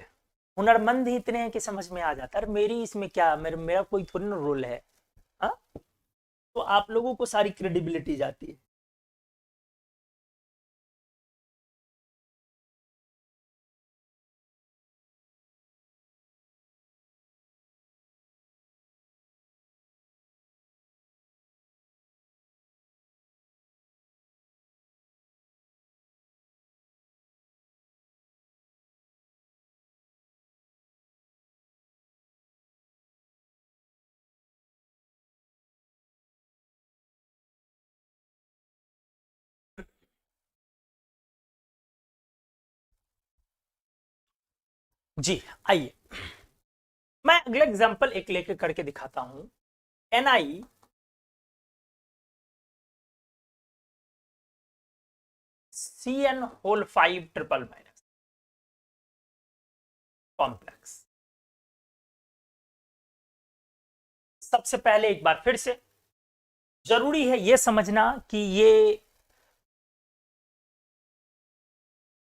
A: हुनरमंद ही इतने हैं कि समझ में आ जाता है। मेरी इसमें क्या, मेरा कोई थोड़ी ना रोल है, तो आप लोगों को सारी क्रेडिबिलिटी जाती है। जी आइए, मैं अगला एग्जांपल एक लेके करके दिखाता हूं। NI CN whole 5 triple minus complex. सबसे पहले एक बार फिर से जरूरी है यह समझना कि ये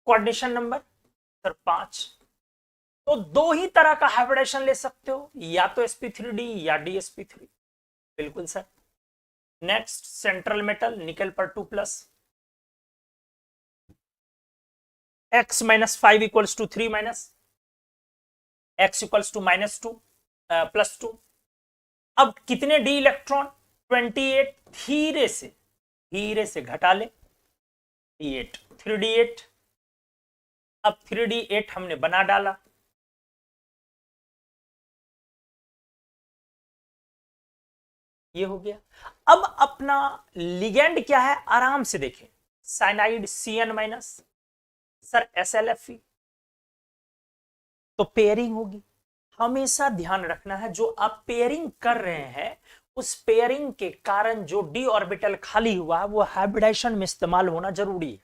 A: कोऑर्डिनेशन नंबर 5, तो दो ही तरह का हाइब्रिडेशन ले सकते हो, या तो sp3d या dsp3। बिल्कुल सर। नेक्स्ट, सेंट्रल मेटल निकल पर 2+, x minus 5 equals to 3 minus x equals to -2 +2। अब कितने डी इलेक्ट्रॉन? 28। धीरे से घटा ले, 8 3d8। अब 3d8 हमने बना डाला, ये हो गया। अब अपना लिगेंड क्या है आराम से देखें, cyanide CN minus, sir SLFE, तो पेयरिंग होगी। हमेशा ध्यान रखना है जो आप पेयरिंग कर रहे हैं उस पेयरिंग के कारण जो डी ऑर्बिटल खाली हुआ है वो हाइब्रिडाइजेशन में इस्तेमाल होना जरूरी है।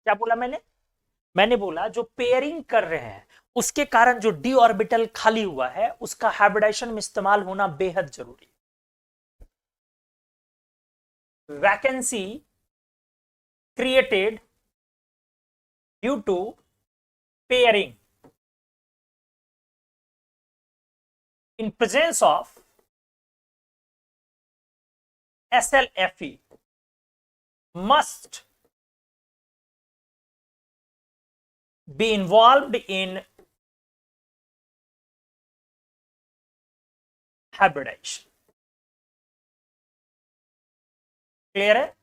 A: क्या बोला मैंने बोला जो पेयरिंग कर रहे हैं उसके कारण जो डी ऑर्बिटल खाली हुआ है उसका हाइब्रिडाइजेशन में इस्तेमाल होना बेहद जरूरी है। Vacancy created due to pairing in presence of SLFE must be involved in hybridization। Clear है?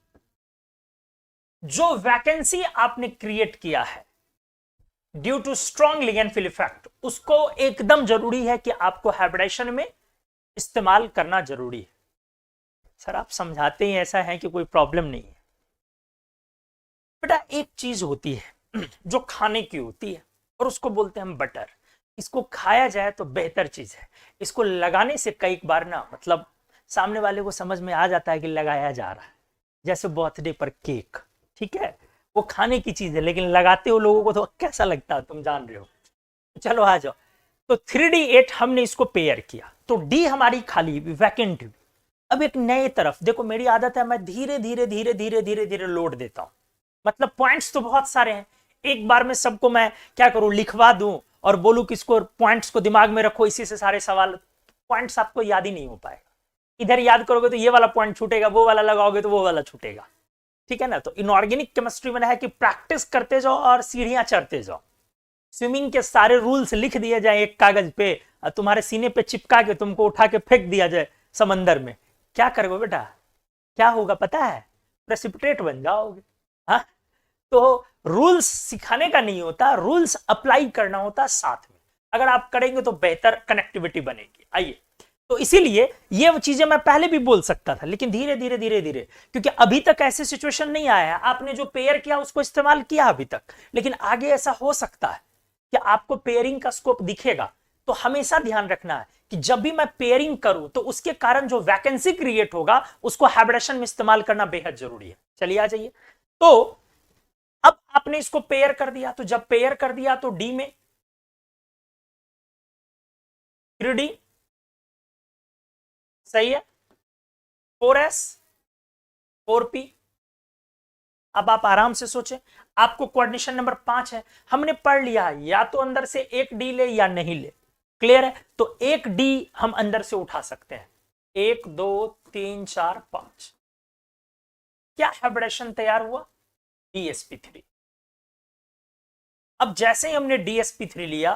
A: जो वैकेंसी आपने क्रिएट किया है due to strong ligand field effect, उसको एकदम जरूरी है कि आपको हाइब्रिडाइजेशन में इस्तेमाल करना जरूरी है। सर आप समझाते ही ऐसा है कि कोई प्रॉब्लम नहीं है। बेटा एक चीज होती है जो खाने की होती है और उसको बोलते हैं हम बटर। इसको खाया जाए तो बेहतर चीज है, इसको लगाने से कई बार ना मतलब सामने वाले को समझ में आ जाता है कि लगाया जा रहा है। जैसे बर्थडे पर केक, ठीक है वो खाने की चीज है लेकिन लगाते हो लोगों को तो कैसा लगता है तुम जान रहे हो। चलो आ जाओ, तो 3d8 हमने इसको पेयर किया तो डी हमारी खाली वैकेंट हुई। अब एक नए तरफ देखो, मेरी आदत है मैं धीरे धीरे धीरे धीरे धीरे धीरे लोड देता हूं, मतलब पॉइंट्स तो बहुत सारे हैं, एक बार में सबको मैं क्या करूं लिखवा दूं और बोलूं कि इसको पॉइंट्स को दिमाग में रखो इसी से सारे सवाल, पॉइंट्स आपको याद ही नहीं हो पाएगा। इधर याद करोगे तो ये वाला पॉइंट छूटेगा, वो वाला लगाओगे तो वो वाला छूटेगा, ठीक है ना। तो इनऑर्गेनिक केमिस्ट्री में है कि प्रैक्टिस करते जाओ और सीढ़ियां चढ़ते जाओ। स्विमिंग के सारे रूल्स लिख दिए जाए एक कागज पे और तुम्हारे सीने पे चिपका के तुमको उठा के फेंक दिया जाए समंदर में, क्या करोगे बेटा? क्या होगा पता है? प्रेसिपिटेट बन जाओगे। हाँ, तो रूल्स सिखाने का नहीं होता, रूल्स अप्लाई करना होता साथ में। अगर आप करेंगे तो बेहतर कनेक्टिविटी बनेगी। आइए, तो इसीलिए ये चीजें मैं पहले भी बोल सकता था लेकिन धीरे धीरे धीरे धीरे, क्योंकि अभी तक ऐसे सिचुएशन नहीं आया है, आपने जो पेयर किया उसको इस्तेमाल किया अभी तक, लेकिन आगे ऐसा हो सकता है कि आपको पेयरिंग का स्कोप दिखेगा। तो हमेशा ध्यान रखना है कि जब भी मैं पेयरिंग करूं तो उसके कारण जो वैकेंसी क्रिएट होगा उसको हाइब्रिडेशन में इस्तेमाल करना बेहद जरूरी है। चलिए आ जाइए, तो अब आपने इसको पेयर कर दिया, तो जब पेयर कर दिया तो डी में 3d सही है, 4s 4p। अब आप आराम से सोचें, आपको कोऑर्डिनेशन नंबर 5 है, हमने पढ़ लिया या तो अंदर से एक डी ले या नहीं ले, क्लियर है। तो एक डी हम अंदर से उठा सकते हैं, 1 2 3 4 5, क्या हाइब्रिडेशन तैयार हुआ? DsP3। अब जैसे ही हमने DsP3 लिया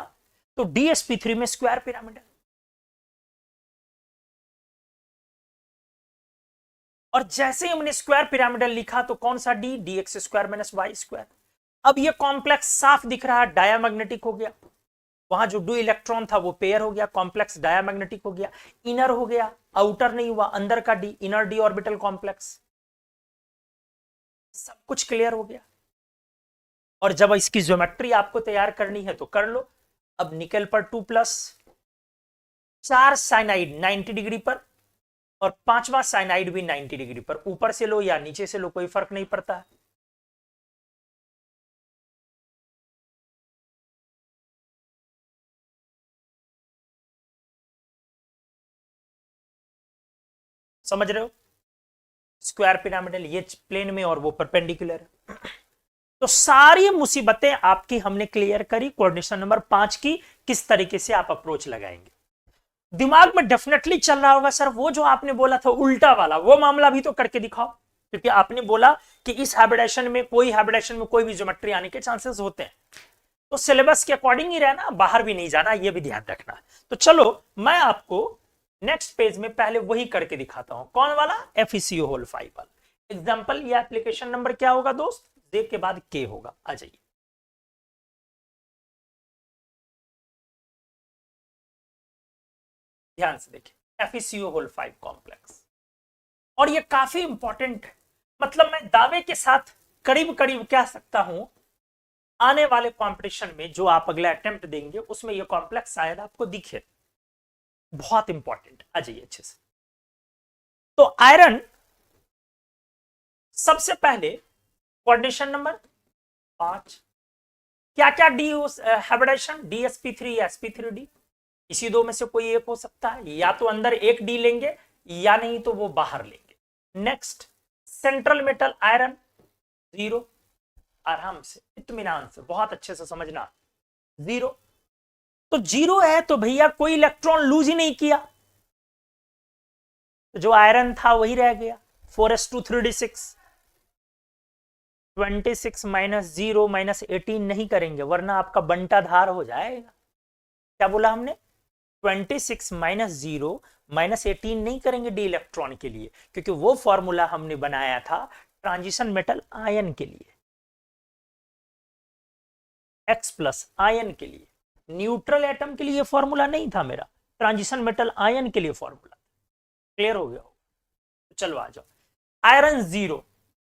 A: तो DsP3 में स्क्वायर पिरामिड है, और जैसे ही हमने स्क्वायर पिरामिडल लिखा तो कौन सा D? dx square minus Y square. अब ये कॉम्प्लेक्स साफ दिख रहा है, डायामैग्नेटिक हो गया, वहां जो 2 इलेक्ट्रॉन था वो पेयर हो गया, कॉम्प्लेक्स डायामैग्नेटिक हो गया, इनर हो गया, आउटर नहीं हुआ, अंदर का D, inner D orbital complex, सब कुछ क्लियर हो गया। और जब इसकी ज्योमेट्री आपको तैयार करनी है तो कर लो। अब निकल पर 2+, 4 साइनाइड 90 डिग्री पर, और 5वां साइनाइड भी 90 डिग्री पर। ऊपर से लो या नीचे से लो, कोई फर्क नहीं पड़ता है। समझ रहे हो? स्क्वायर पिरामिडल ये प्लेन में और वो परपेंडिकुलर है। तो सारी मुसीबतें आपकी हमने क्लियर करी। कोऑर्डिनेशन नंबर 5 की किस तरीके से आप अप्रोच लगाएंगे। दिमाग में डेफिनेटली चल रहा होगा, सर वो जो आपने बोला था उल्टा वाला, वो मामला भी तो करके दिखाओ, क्योंकि आपने बोला कि इस हाइब्रिडेशन में कोई भी ज्योमेट्री आने के चांसेस होते हैं। तो सिलेबस के अकॉर्डिंग ही रहना, बाहर भी नहीं जाना, ये भी ध्यान रखना। तो चलो मैं आपको नेक्स्ट पेज में पहले वही करके दिखाता हूं। कौन वाला? FeCO होल 5 वाला एग्जाम्पल। ये एप्लीकेशन नंबर क्या होगा दोस्त? देख के बाद के होगा। आ जाइए, ध्यान से देखिए, FeCO होल 5 कॉम्प्लेक्स। और ये काफी इंपॉर्टेंट है, मतलब मैं दावे के साथ करीब करीब कह सकता हूं आने वाले कंपटीशन में जो आप अगला अटेम्प्ट देंगे उसमें ये कॉम्प्लेक्स शायद आपको दिखे। बहुत इंपॉर्टेंट। आ जाइए अच्छे से। तो आयरन सबसे पहले कोऑर्डिनेशन नंबर 5, क्या क्या डी हाइब्रिडेशन? DsP3 या sp3d, इसी दो में से कोई एक हो सकता है, या तो अंदर एक डी लेंगे या नहीं तो वो बाहर लेंगे। नेक्स्ट, सेंट्रल मेटल आयरन 0, आराम से इत्मीनान से बहुत अच्छे से समझना, 0। तो 0 है तो भैया कोई इलेक्ट्रॉन लूज ही नहीं किया, तो जो आयरन था वही रह गया। 4s2 3d6, 26 माइनस 0 माइनस 18 नहीं करेंगे वरना आपका बंटा धार हो जाएगा। क्या बोला हमने? 26 माइनस 0 माइनस 18 नहीं करेंगे डी इलेक्ट्रॉन के लिए, क्योंकि वो फॉर्मूला हमने बनाया था ट्रांजिशन मेटल आयन के लिए, X+ आयन के लिए। न्यूट्रल एटम के लिए फॉर्मूला नहीं था मेरा, ट्रांजिशन मेटल आयन के लिए फॉर्मूला। क्लियर हो गया हो? तो चलो आ जाओ। आयरन 0,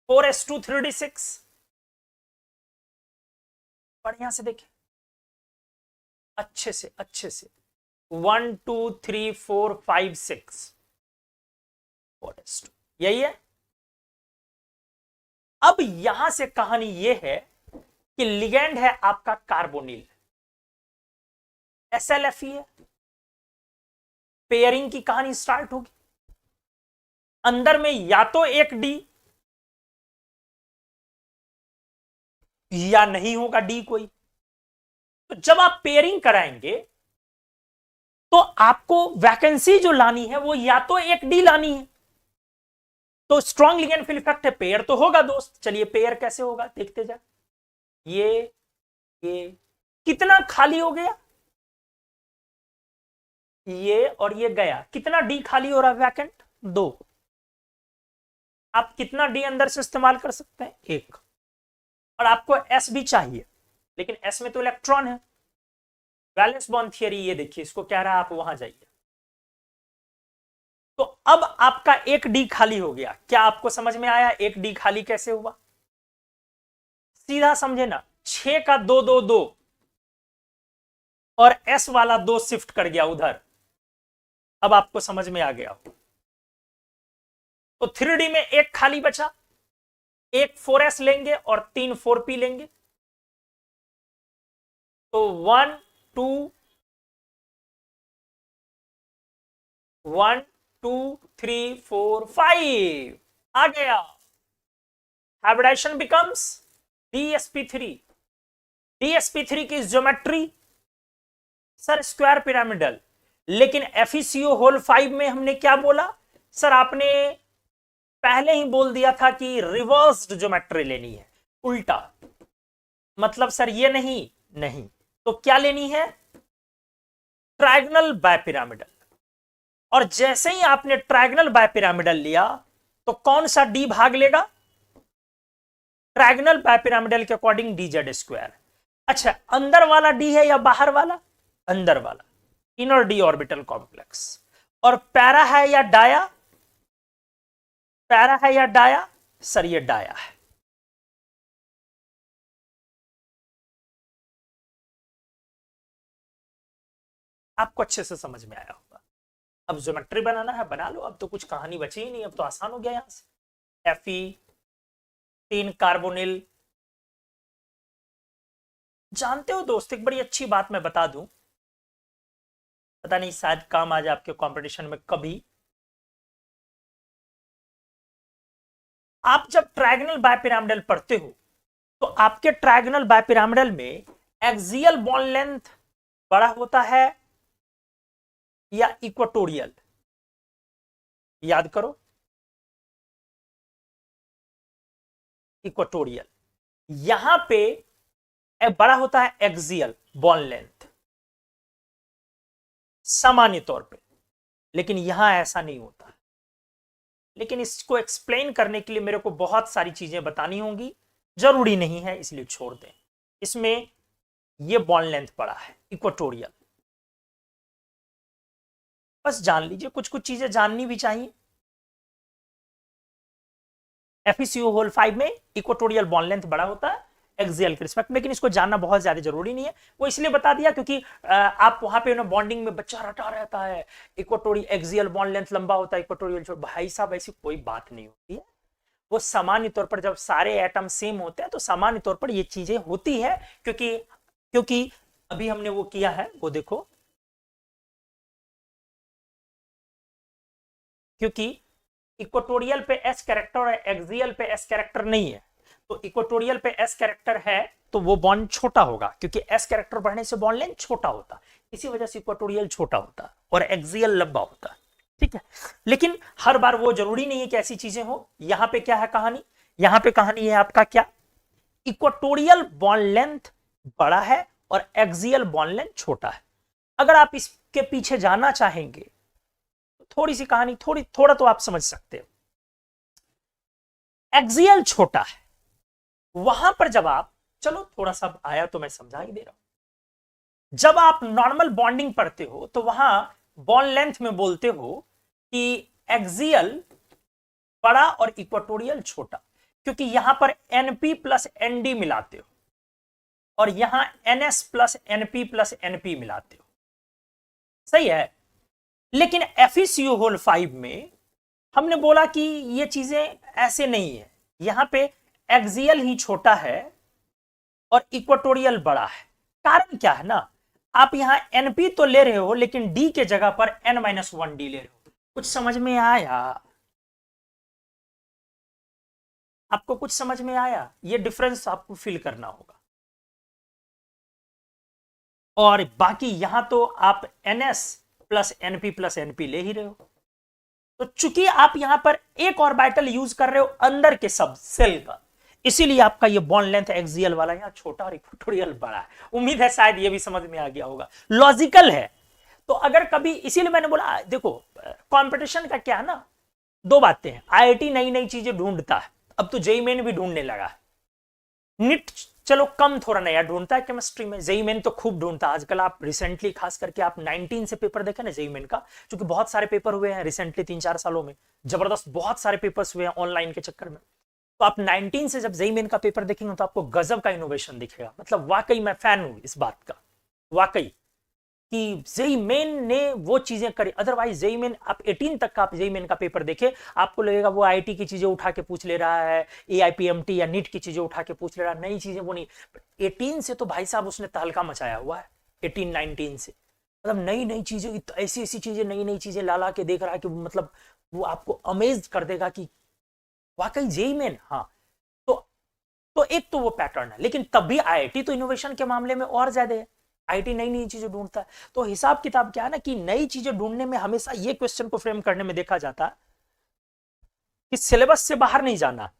A: 4s2 3d6, बढ़िया से देखें, अच्छे से 1 2 3 4 5 6, 4s2, यही है। अब यहां से कहानी यह है कि लिगेंड है आपका कार्बोनिल, SLFE है। पेयरिंग की कहानी स्टार्ट होगी। अंदर में या तो एक डी या नहीं होगा डी कोई। तो जब आप पेयरिंग कराएंगे तो आपको वैकेंसी जो लानी है वो या तो एक डी लानी है। तो स्ट्रॉन्ग लिगेंड फील्ड इफेक्ट है, पेयर तो होगा दोस्त। चलिए पेयर कैसे होगा देखते जा। ये कितना खाली हो गया, ये और ये गया, कितना डी खाली हो रहा है? वैकेंट 2। आप कितना डी अंदर से इस्तेमाल कर सकते हैं? 1। और आपको एस भी चाहिए, लेकिन एस में तो इलेक्ट्रॉन है। वैलेंस बॉन्ड थियरी ये देखिए, इसको कह रहा है आप वहां जाइए। तो अब आपका एक डी खाली हो गया। क्या आपको समझ में आया एक डी खाली कैसे हुआ? सीधा समझे ना, 6 का 2 2 2 और एस वाला 2 शिफ्ट कर गया उधर। अब आपको समझ में आ गया। तो 3D में एक खाली बचा, एक 4s लेंगे और 3 4p लेंगे। तो 1 2 1 2 3 4 5 आ गया। Hybridisation becomes DsP3। DsP3 की ज्योमेट्री सर स्क्वायर पिरामिडल, लेकिन FeCO होल 5 में हमने क्या बोला? सर आपने पहले ही बोल दिया था कि रिवर्स्ड ज्योमेट्री लेनी है, उल्टा, मतलब सर ये नहीं, नहीं तो क्या लेनी है, ट्रायगोनल बायपिरामिडल। और जैसे ही आपने ट्रायगोनल बायपिरामिडल लिया तो कौन सा डी भाग लेगा, ट्रायगोनल बायपिरामिडल के अकॉर्डिंग dz स्क्वायर। अच्छा अंदर वाला डी है या बाहर वाला, अंदर वाला, इनर डी ऑर्बिटल कॉम्प्लेक्स। और पैरा है या डाया, पैरा है या डाया, सर ये डाया है। आपको अच्छे से समझ में आया होगा। अब ज्योमेट्री बनाना है बना लो, अब तो कुछ कहानी बची ही नहीं, अब तो आसान हो गया यहां से। Fe 3 कार्बोनिल, जानते हो दोस्त एक बड़ी अच्छी बात मैं बता दूं, पता नहीं शायद काम आ जाए आपके कंपटीशन में कभी। आप जब ट्रायगोनल बायपिरामिडल पढ़ते हो तो आपके ट्रायगोनल बायपिरामिडल में एक्सियल बॉन्ड लेंथ बड़ा होता है या इक्वेटोरियल, याद करो, इक्वेटोरियल। यहां पे बड़ा होता है एक्सियल बॉन्ड लेंथ सामान्य तौर पे, लेकिन यहां ऐसा नहीं होता। लेकिन इसको एक्सप्लेन करने के लिए मेरे को बहुत सारी चीजें बतानी होंगी, जरूरी नहीं है इसलिए छोड़ दें। इसमें ये बॉन्ड लेंथ बड़ा है इक्वेटोरियल, बस जान लीजिए, कुछ कुछ चीजें जाननी भी चाहिए। FeCO होल 5 में इक्वेटोरियल बॉन्ड लेंथ बड़ा होता है एक्सियल के रिस्पेक्ट, लेकिन इसको जानना बहुत ज्यादा जरूरी नहीं है। वो इसलिए बता दिया क्योंकि आप वहां पे बॉन्डिंग में बच्चा रटा रहता है, इक्वेटोरियल एक्सियल बॉन्ड लेंथ लंबा होता है, इक्वेटोरियल छोटा। भाई साहब ऐसी कोई बात नहीं होती है, वो सामान्य तौर पर जब सारे एटम सेम होते हैं तो सामान्य तौर पर ये चीजें होती है, क्योंकि अभी हमने वो किया है, वो देखो, क्योंकि इक्वेटोरियल पे एस कैरेक्टर और एक्सियल पे एस कैरेक्टर नहीं है, तो इक्वेटोरियल पे एस कैरेक्टर है तो वो बॉन्ड छोटा होगा, क्योंकि एस कैरेक्टर बढ़ने से बॉन्ड लेंथ छोटा होता, इसी वजह से इक्वेटोरियल छोटा होता और एक्सियल लंबा होता। ठीक है, लेकिन हर बार वो जरूरी नहीं है कि ऐसी चीजें हो। यहां पे क्या है कहानी, यहां पे कहानी है आपका क्या, इक्वेटोरियल बॉन्ड लेंथ बड़ा है और एक्सियल बॉन्ड लेंथ छोटा है। अगर आप इसके पीछे जाना चाहेंगे थोड़ी सी कहानी, थोड़ा तो आप समझ सकते हो। एक्सियल छोटा है, वहां पर जब आप, चलो थोड़ा सा आया तो मैं समझा ही दे रहा हूं, जब आप नॉर्मल बॉन्डिंग पढ़ते हो तो वहां बॉन्ड लेंथ में बोलते हो कि एक्सियल बड़ा और इक्वेटोरियल छोटा, क्योंकि यहां पर NP प्लस ND मिलाते हो और यहां NS plus NP plus NP मिलाते हो, सही है। लेकिन FeCO होल 5 में हमने बोला कि ये चीजें ऐसे नहीं है, यहां पे एक्सियल ही छोटा है और इक्वेटोरियल बड़ा है। कारण क्या है ना, आप यहां NP तो ले रहे हो लेकिन D के जगह पर N-1D ले रहे हो। कुछ समझ में आया, आपको कुछ समझ में आया, ये डिफरेंस आपको फील करना होगा। और बाकी यहां तो आप NS plus NP plus NP ले ही रहे हो, तो चूंकि आप यहां पर एक ऑर्बिटल यूज कर रहे हो अंदर के सब सेल का, इसीलिए आपका ये बॉन्ड लेंथ एक्सियल वाला यहां छोटा और इक्वेटोरियल बड़ा है। उम्मीद है शायद ये भी समझ में आ गया होगा, लॉजिकल है। तो अगर कभी, इसीलिए मैंने बोला देखो कंपटीशन का क्या है ना, दो बातें हैं, IIT नई नई चीजें ढूंढता है, अब तो जेईई मेन भी ढूंढने लगा है। निट चलो कम थोड़ा नया ढूंढता है केमिस्ट्री में, जेईई मेन तो खूब ढूंढता है आजकल। आप रिसेंटली खास करके आप 19 से पेपर देखे ना जेईई मेन का, क्योंकि बहुत सारे पेपर हुए हैं रिसेंटली 3-4 सालों में, जबरदस्त बहुत सारे पेपर्स हुए हैं ऑनलाइन के चक्कर में। तो आप 19 से जब जेईई मेन का पेपर देखेंगे तो आपको गजब का इनोवेशन दिखेगा। मतलब वाकई मैं फैन हूं इस बात का, वाकई, कि जेईई मेन ने वो चीजें करी। अदरवाइज जेईई मेन, आप 18 तक का आप जेईई मेन का पेपर देखे, आपको लगेगा वो आईआईटी की चीजें उठा के पूछ ले रहा है, AIPMT या नीट की चीजें उठा के पूछ ले रहा है, नई चीजें वो नहीं। 18 से तो भाई साहब उसने तहलका मचाया हुआ है, 18-19 से, मतलब नई नई चीजें, ऐसी ऐसी चीजें, नई नई चीजें ला ला के देख रहा है कि मतलब वो आपको अमेज कर देगा कि वाकई जेईई मेन। हाँ, तो एक तो वो पैटर्न है, लेकिन तब भी IIT तो इनोवेशन के मामले में और ज्यादा है, IIT नई नई चीजें ढूंढता है। तो हिसाब किताब क्या है ना, कि नई चीजें ढूंढने में हमेशा ये क्वेश्चन को फ्रेम करने में देखा जाता है कि सिलेबस से बाहर नहीं जाना,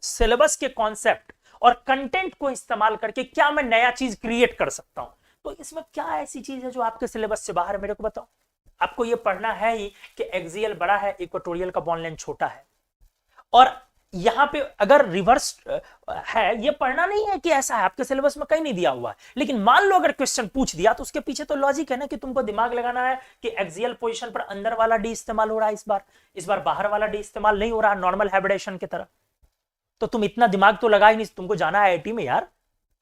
A: सिलेबस के कॉन्सेप्ट और कंटेंट को इस्तेमाल करके क्या मैं नया चीज क्रिएट कर सकता हूं। तो इसमें क्या ऐसी चीज है जो आपके सिलेबस से बाहर है, मेरे को बताओ। आपको ये पढ़ना है ही कि एक्सियल बड़ा है, इक्वेटोरियल का बॉन्ड लेंथ छोटा है। और यहां पे अगर रिवर्स है, ये पढ़ना नहीं है कि ऐसा है, आपके सिलेबस में कहीं नहीं दिया हुआ है। लेकिन मान लो अगर क्वेश्चन पूछ दिया तो उसके पीछे तो लॉजिक है ना कि तुमको दिमाग लगाना है कि एक्सियल पोजीशन पर अंदर वाला डी इस्तेमाल हो रहा है, इस बार बाहर वाला डी इस्तेमाल नहीं हो रहा, नॉर्मल हैबिटेशन की तरह। तो तुम इतना दिमाग तो लगा ही नहीं, तुमको जाना है आईआईटी में यार,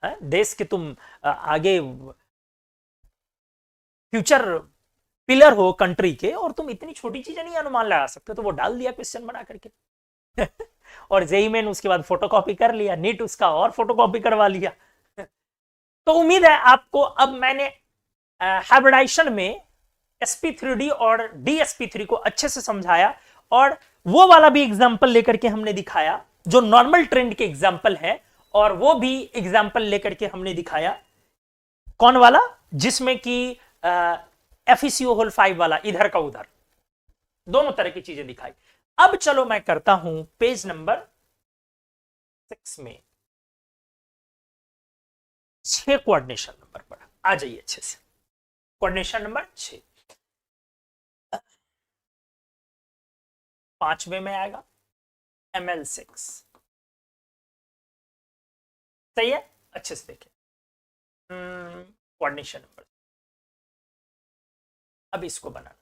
A: देश के तुम आगे फ्यूचर पिलर हो कंट्री के, और तुम इतनी छोटी चीजें नहीं अनुमान लगा सकते। तो वो डाल दिया क्वेश्चन बना करके और जेई मेन उसके बाद फोटोकॉपी कर लिया, नीट उसका और फोटोकॉपी करवा लिया। तो उम्मीद है आपको अब मैंने हाइब्रिडाइजेशन में sp3d और dsp3 को अच्छे से समझाया, और वो वाला भी एग्जांपल लेकर के हमने दिखाया जो नॉर्मल ट्रेंड के एग्जांपल है, और वो भी एग्जांपल लेकर के हमने दिखाया कौन वाला, जिसमें कि FeCO होल 5 वाला, इधर का उधर, दोनों तरह की चीजें दिखाई। अब चलो मैं करता हूं पेज नंबर 6 में 6 कोऑर्डिनेशन नंबर पर आ जाइए अच्छे से। कोऑर्डिनेशन नंबर 6 5वें में आएगा ML6, सही है, अच्छे से देखें। कोऑर्डिनेशन नंबर, अब इसको बनाना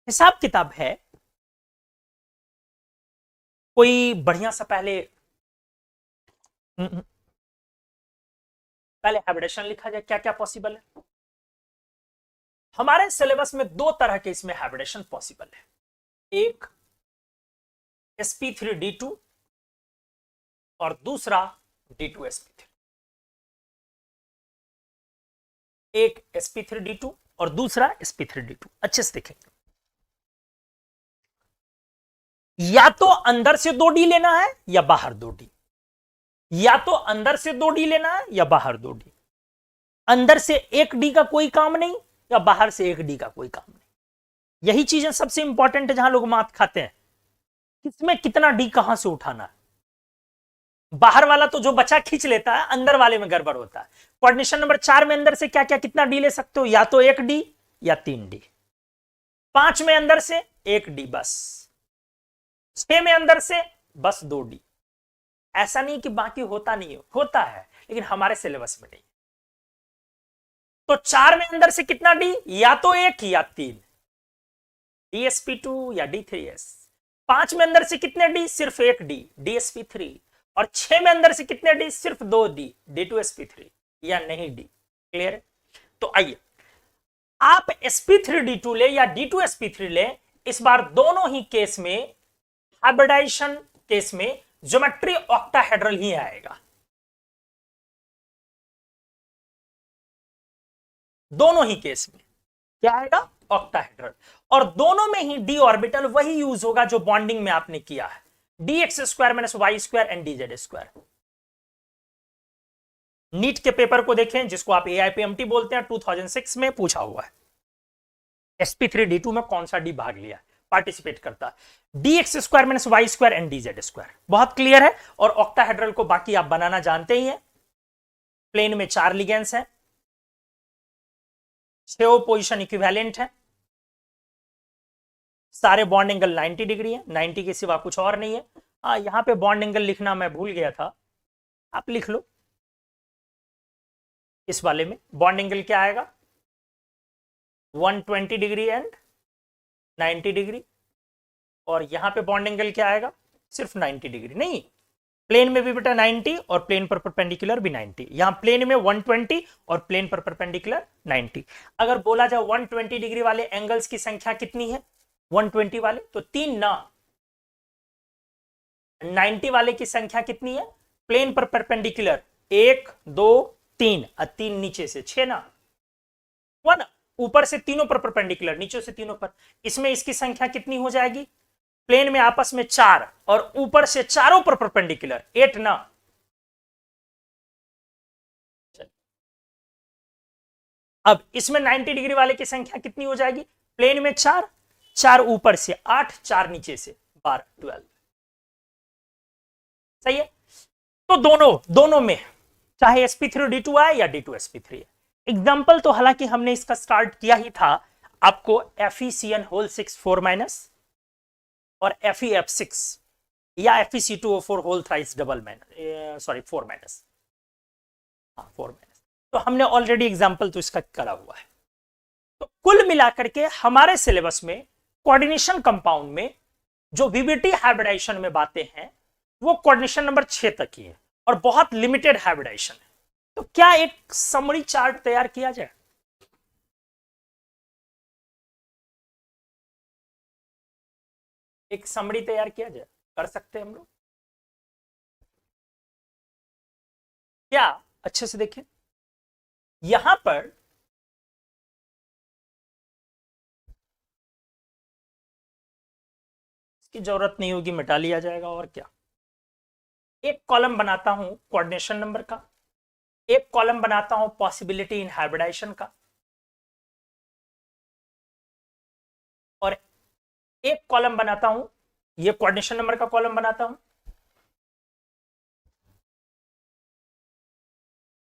A: हिसाब किताब है। कोई बढ़िया सा पहले हैबिटेशन लिखा जाए, क्या क्या पॉसिबल है। हमारे सिलेबस में 2 तरह के इसमें हैबिटेशन पॉसिबल है, एक sp3d2 और दूसरा d2sp3। एक sp3d2 और दूसरा sp3d2। अच्छे से देखेंगे, या तो अंदर से 2d लेना है या बाहर 2d, या तो अंदर से 2d लेना है या बाहर 2d। अंदर से 1d का कोई काम नहीं या बाहर से 1d का कोई काम नहीं। यही चीजें सबसे इंपॉर्टेंट है जहां लोग मात खाते हैं, किसमें कितना डी कहां से उठाना है। बाहर वाला तो जो बच्चा खींच लेता है, अंदर वाले में गड़बड़ होता है। कोऑर्डिनेशन नंबर 4 में अंदर से क्या क्या कितना डी ले सकते हो, या तो 1d या 3d। 5 में अंदर से 1d बस, 6 में अंदर से बस 2d। ऐसा नहीं कि बाकी होता नहीं, होता है लेकिन हमारे सिलेबस में नहीं। तो 4 में अंदर से कितना डी, या तो 1 या 3, dsp2 या d3s। 5 में अंदर से कितने डी, सिर्फ 1d, dsp3। और 6 में अंदर से कितने डी, सिर्फ 2d, d2sp3 या नहीं डी। क्लियर है। तो आइए, आप sp3d2 ले या d2sp3 ले, इस बार दोनों ही केस में, हाइब्रिडाइजेशन केस में ज्योमेट्री ऑक्टाहेड्रल ही आएगा। दोनों ही केस में क्या आएगा, ऑक्टाहेड्रल। और दोनों में ही डी ऑर्बिटल वही यूज होगा जो बॉन्डिंग में आपने किया है, dx² - y² and dz²। NEET के पेपर को देखें, जिसको आप AIPMT बोलते हैं, 2006 में पूछा हुआ है sp3d2 में कौन सा डी भाग लिया, पार्टिसिपेट करता है। dx² - y² एंड dz², बहुत क्लियर है। और ऑक्टाहेड्रल को बाकी आप बनाना जानते ही हैं। प्लेन में 4 लिगेंड्स हैं, 6 पोजीशन इक्विवेलेंट है, सारे बॉन्ड एंगल 90 डिग्री है, 90 के सिवा कुछ और नहीं है। हाँ, यहां पे बॉन्ड एंगल लिखना मैं भूल गया था, आप लिख लो। इस वाले में बॉन्ड एंगल क्या आएगा, 120 डिग्री एंड 90 डिग्री। और यहां पे बॉन्ड एंगल क्या आएगा, सिर्फ 90 डिग्री। नहीं, प्लेन में भी बेटा 90 और प्लेन पर परपेंडिकुलर भी 90। यहां प्लेन में 120 और प्लेन पर परपेंडिकुलर 90। अगर बोला जाए 120 डिग्री वाले एंगल्स की संख्या कितनी है, 120 वाले तो 3 ना, 90 वाले की संख्या कितनी है, प्लेन पर परपेंडिकुलर 1 2 3, 3 नीचे से 6 ना, 1 ऊपर से तीनों पर परपेंडिकुलर, नीचे से तीनों पर। इसमें इसकी संख्या कितनी हो जाएगी, प्लेन में आपस में 4 और ऊपर से चारों पर परपेंडिकुलर 8 ना। अब इसमें 90 डिग्री वाले की संख्या कितनी हो जाएगी, प्लेन में 4 4 ऊपर से 8, 4 नीचे से 12, 12। सही है। तो दोनों में चाहे sp3d2 आए या d2sp3 है। एग्जाम्पल तो हालांकि हमने इसका स्टार्ट किया ही था, आपको FeCN होल 6 4 माइनस और FeF6 या FeC2O4 whole thrice double minus, sorry 4 minus, हाँ 4 माइनस। तो हमने ऑलरेडी एग्जाम्पल तो इसका करा हुआ है। तो कुल मिलाकर के हमारे सिलेबस में कोऑर्डिनेशन कंपाउंड में जो VBT हाइब्रिडाइजेशन में बातें हैं वो कोऑर्डिनेशन नंबर 6 तक ही है और बहुत लिमिटेड हाइब्रिडाइजेशन है। तो क्या एक समरी चार्ट तैयार किया जाए? एक समरी तैयार किया जाए, कर सकते हैं हम लोग क्या? अच्छे से देखें, यहां पर इसकी जरूरत नहीं होगी, मिटा लिया जाएगा। और क्या, एक कॉलम बनाता हूं कोऑर्डिनेशन नंबर का, एक कॉलम बनाता हूं पॉसिबिलिटी इन हाइब्रिडाइजेशन का, और एक कॉलम बनाता हूं, ये कोऑर्डिनेशन नंबर का कॉलम बनाता हूं,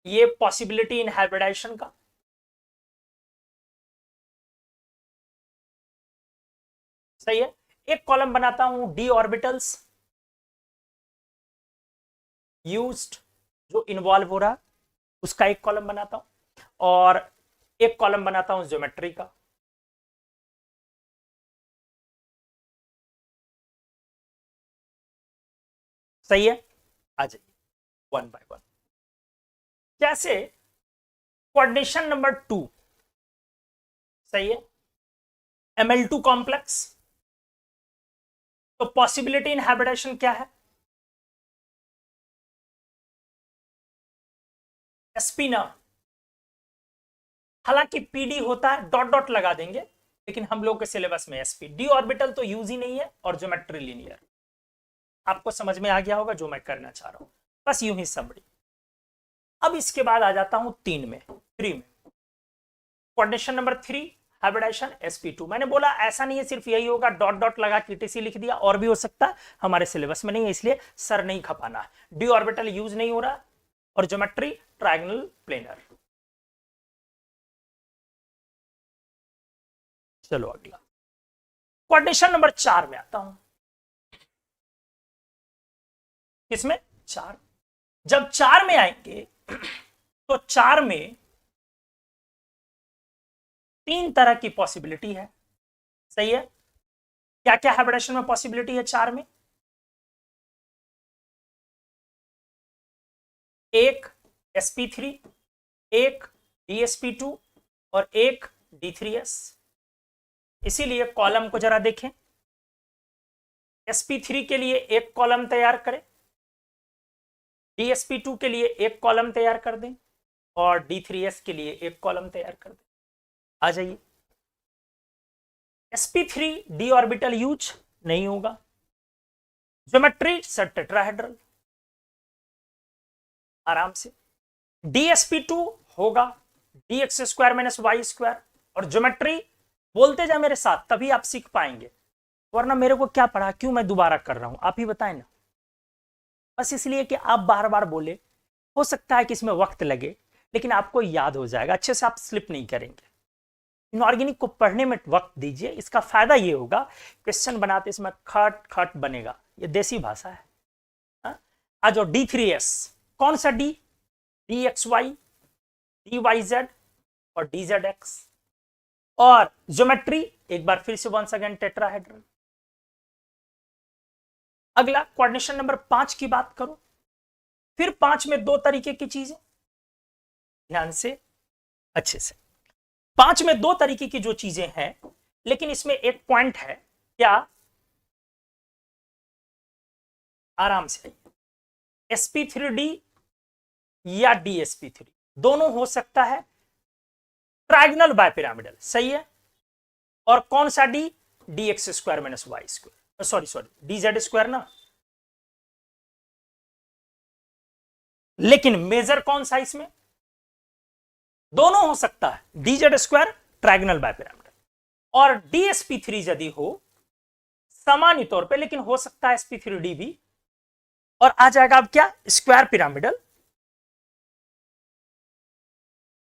A: ये पॉसिबिलिटी इन हाइब्रिडाइजेशन का, सही है। एक कॉलम बनाता हूं डी ऑर्बिटल्स यूज्ड, जो इन्वॉल्व हो रहा, उसका एक कॉलम बनाता हूं, और एक कॉलम बनाता हूं ज्योमेट्री का। सही है, आ जाइए 1 बाय 1। कैसे? कोऑर्डिनेशन नंबर 2, सही है, Ml2 कॉम्प्लेक्स। तो पॉसिबिलिटी इन हाइब्रिडाइजेशन क्या है? sp ना, हालांकि pd होता है, डॉट डॉट लगा देंगे, लेकिन हम लोग के सिलेबस में sp। डी ऑर्बिटल तो यूज ही नहीं है, और ज्योमेट्री लीनियर। आपको समझ में आ गया होगा जो मैं करना चाह रहा हूं, बस यूं ही समरी। अब इसके बाद आ जाता हूं 3 में, कोऑर्डिनेशन नंबर 3 हाइब्रिडाइजेशन sp2। मैंने बोला ऐसा नहीं है सिर्फ यही होगा, डॉट डॉट लगा टीटीसी लिख दिया, और भी हो सकता है, हमारे सिलेबस में नहीं है, इसलिए सर नहीं खपाना। डी ऑर्बिटल यूज नहीं हो रहा, और ज्योमेट्री ट्रायंगल प्लेनर। चलो अगला, कोऑर्डिनेशन नंबर 4 में आता हूं। किसमें? 4। जब 4 में आएंगे तो 4 में 3 तरह की पॉसिबिलिटी है, सही है। क्या क्या हाइब्रिडेशन में पॉसिबिलिटी है 4 में? एक sp3, एक dsp2 और एक d3s। इसीलिए कॉलम को जरा देखें, sp3 के लिए एक कॉलम तैयार करें, dsp2 के लिए एक कॉलम तैयार कर दें, और d3s के लिए एक कॉलम तैयार कर दें। आ जाइए, sp3 d ऑर्बिटल यूज नहीं होगा, ज्योमेट्री सर टेट्राहेड्रल, आराम से। dsp2 होगा dx square minus Y square, और ज्योमेट्री बोलते जा मेरे साथ, तभी आप सीख पाएंगे, वरना मेरे को क्या पढ़ा, क्यों मैं दोबारा कर रहा हूं, आप ही बताएं ना। बस इसलिए कि आप बार बार बोले, हो सकता है कि इसमें वक्त लगे, लेकिन आपको याद हो जाएगा, अच्छे से आप स्लिप नहीं करेंगे। इनऑर्गेनिक को पढ़ने में वक्त दीजिए, इसका फायदा ये होगा, क्वेश्चन बनाते इसमें खट खट बनेगा, ये देसी भाषा है। आ जाओ d3s, कौन सा d? dxy, dyz और dzx, और ज्योमेट्री एक बार फिर से वंस अगेन टेट्राहेड्रल। अगला कोऑर्डिनेशन नंबर 5 की बात करो, फिर 5 में 2 तरीके की चीजें, ध्यान से अच्छे से। 5 में 2 तरीके की जो चीजें हैं, लेकिन इसमें एक पॉइंट है, क्या? आराम से, sp3d या dsp3 दोनों हो सकता है, ट्रायगोनल बायपिरामिडल, सही है। और कौन सा d? dx square minus Y square, sorry dz square ना, लेकिन मेजर कौन सा इसमें? दोनों हो सकता है, dz स्क्वायर ट्रायगोनल बायपिरामिडल, और DsP3 यदि हो सामान्य तौर पे, लेकिन हो सकता है sp3d भी, और आ जाएगा अब क्या, स्क्वायर पिरामिडल,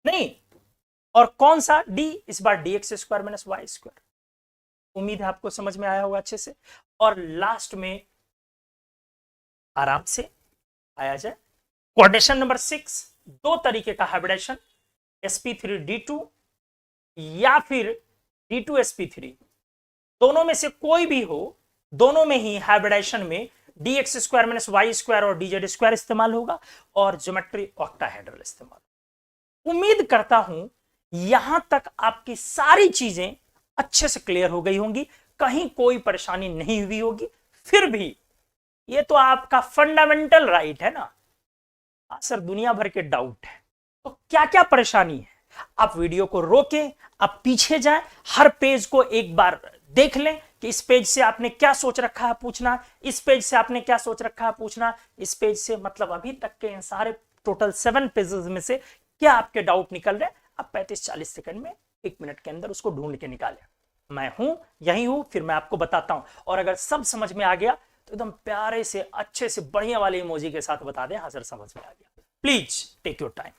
A: नहीं, और कौन सा डी, इस बार dx square minus Y square. उम्मीद है आपको समझ में आया होगा अच्छे से। और लास्ट में आराम से आया जाए कोऑर्डिनेशन नंबर 6, दो तरीके का हाइब्रिडेशन, sp3d2 या फिर d2sp3, दोनों में से कोई भी हो, दोनों में ही हाइब्रिडेशन में dx square minus Y square और dz स्क्वायर इस्तेमाल होगा और ज्योमेट्री ऑक्टाहेड्रल इस्तेमाल। उम्मीद करता हूं यहां तक आपकी सारी चीजें अच्छे से क्लियर हो गई होंगी, कहीं कोई परेशानी नहीं हुई होगी। फिर भी ये तो आपका फंडामेंटल राइट है ना, सर दुनिया भर के डाउट है, तो क्या क्या परेशानी है, आप वीडियो को रोकें, आप पीछे जाएं, हर पेज को एक बार देख लें कि इस पेज से आपने क्या सोच रखा है पूछना, इस पेज से आपने क्या सोच रखा है पूछना, इस पेज से, मतलब अभी तक के इन सारे टोटल 7 पेजेस में से क्या आपके डाउट निकल रहे हैं, आप 35-40 सेकंड में, 1 मिनट के अंदर उसको ढूंढ के निकालें। मैं हूं, यही हूं, फिर मैं आपको बताता हूं। और अगर सब समझ में आ गया तो एकदम प्यारे से, अच्छे से, बढ़िया वाले इमोजी के साथ बता दें, हाँ सर समझ में आ गया। Please take your time.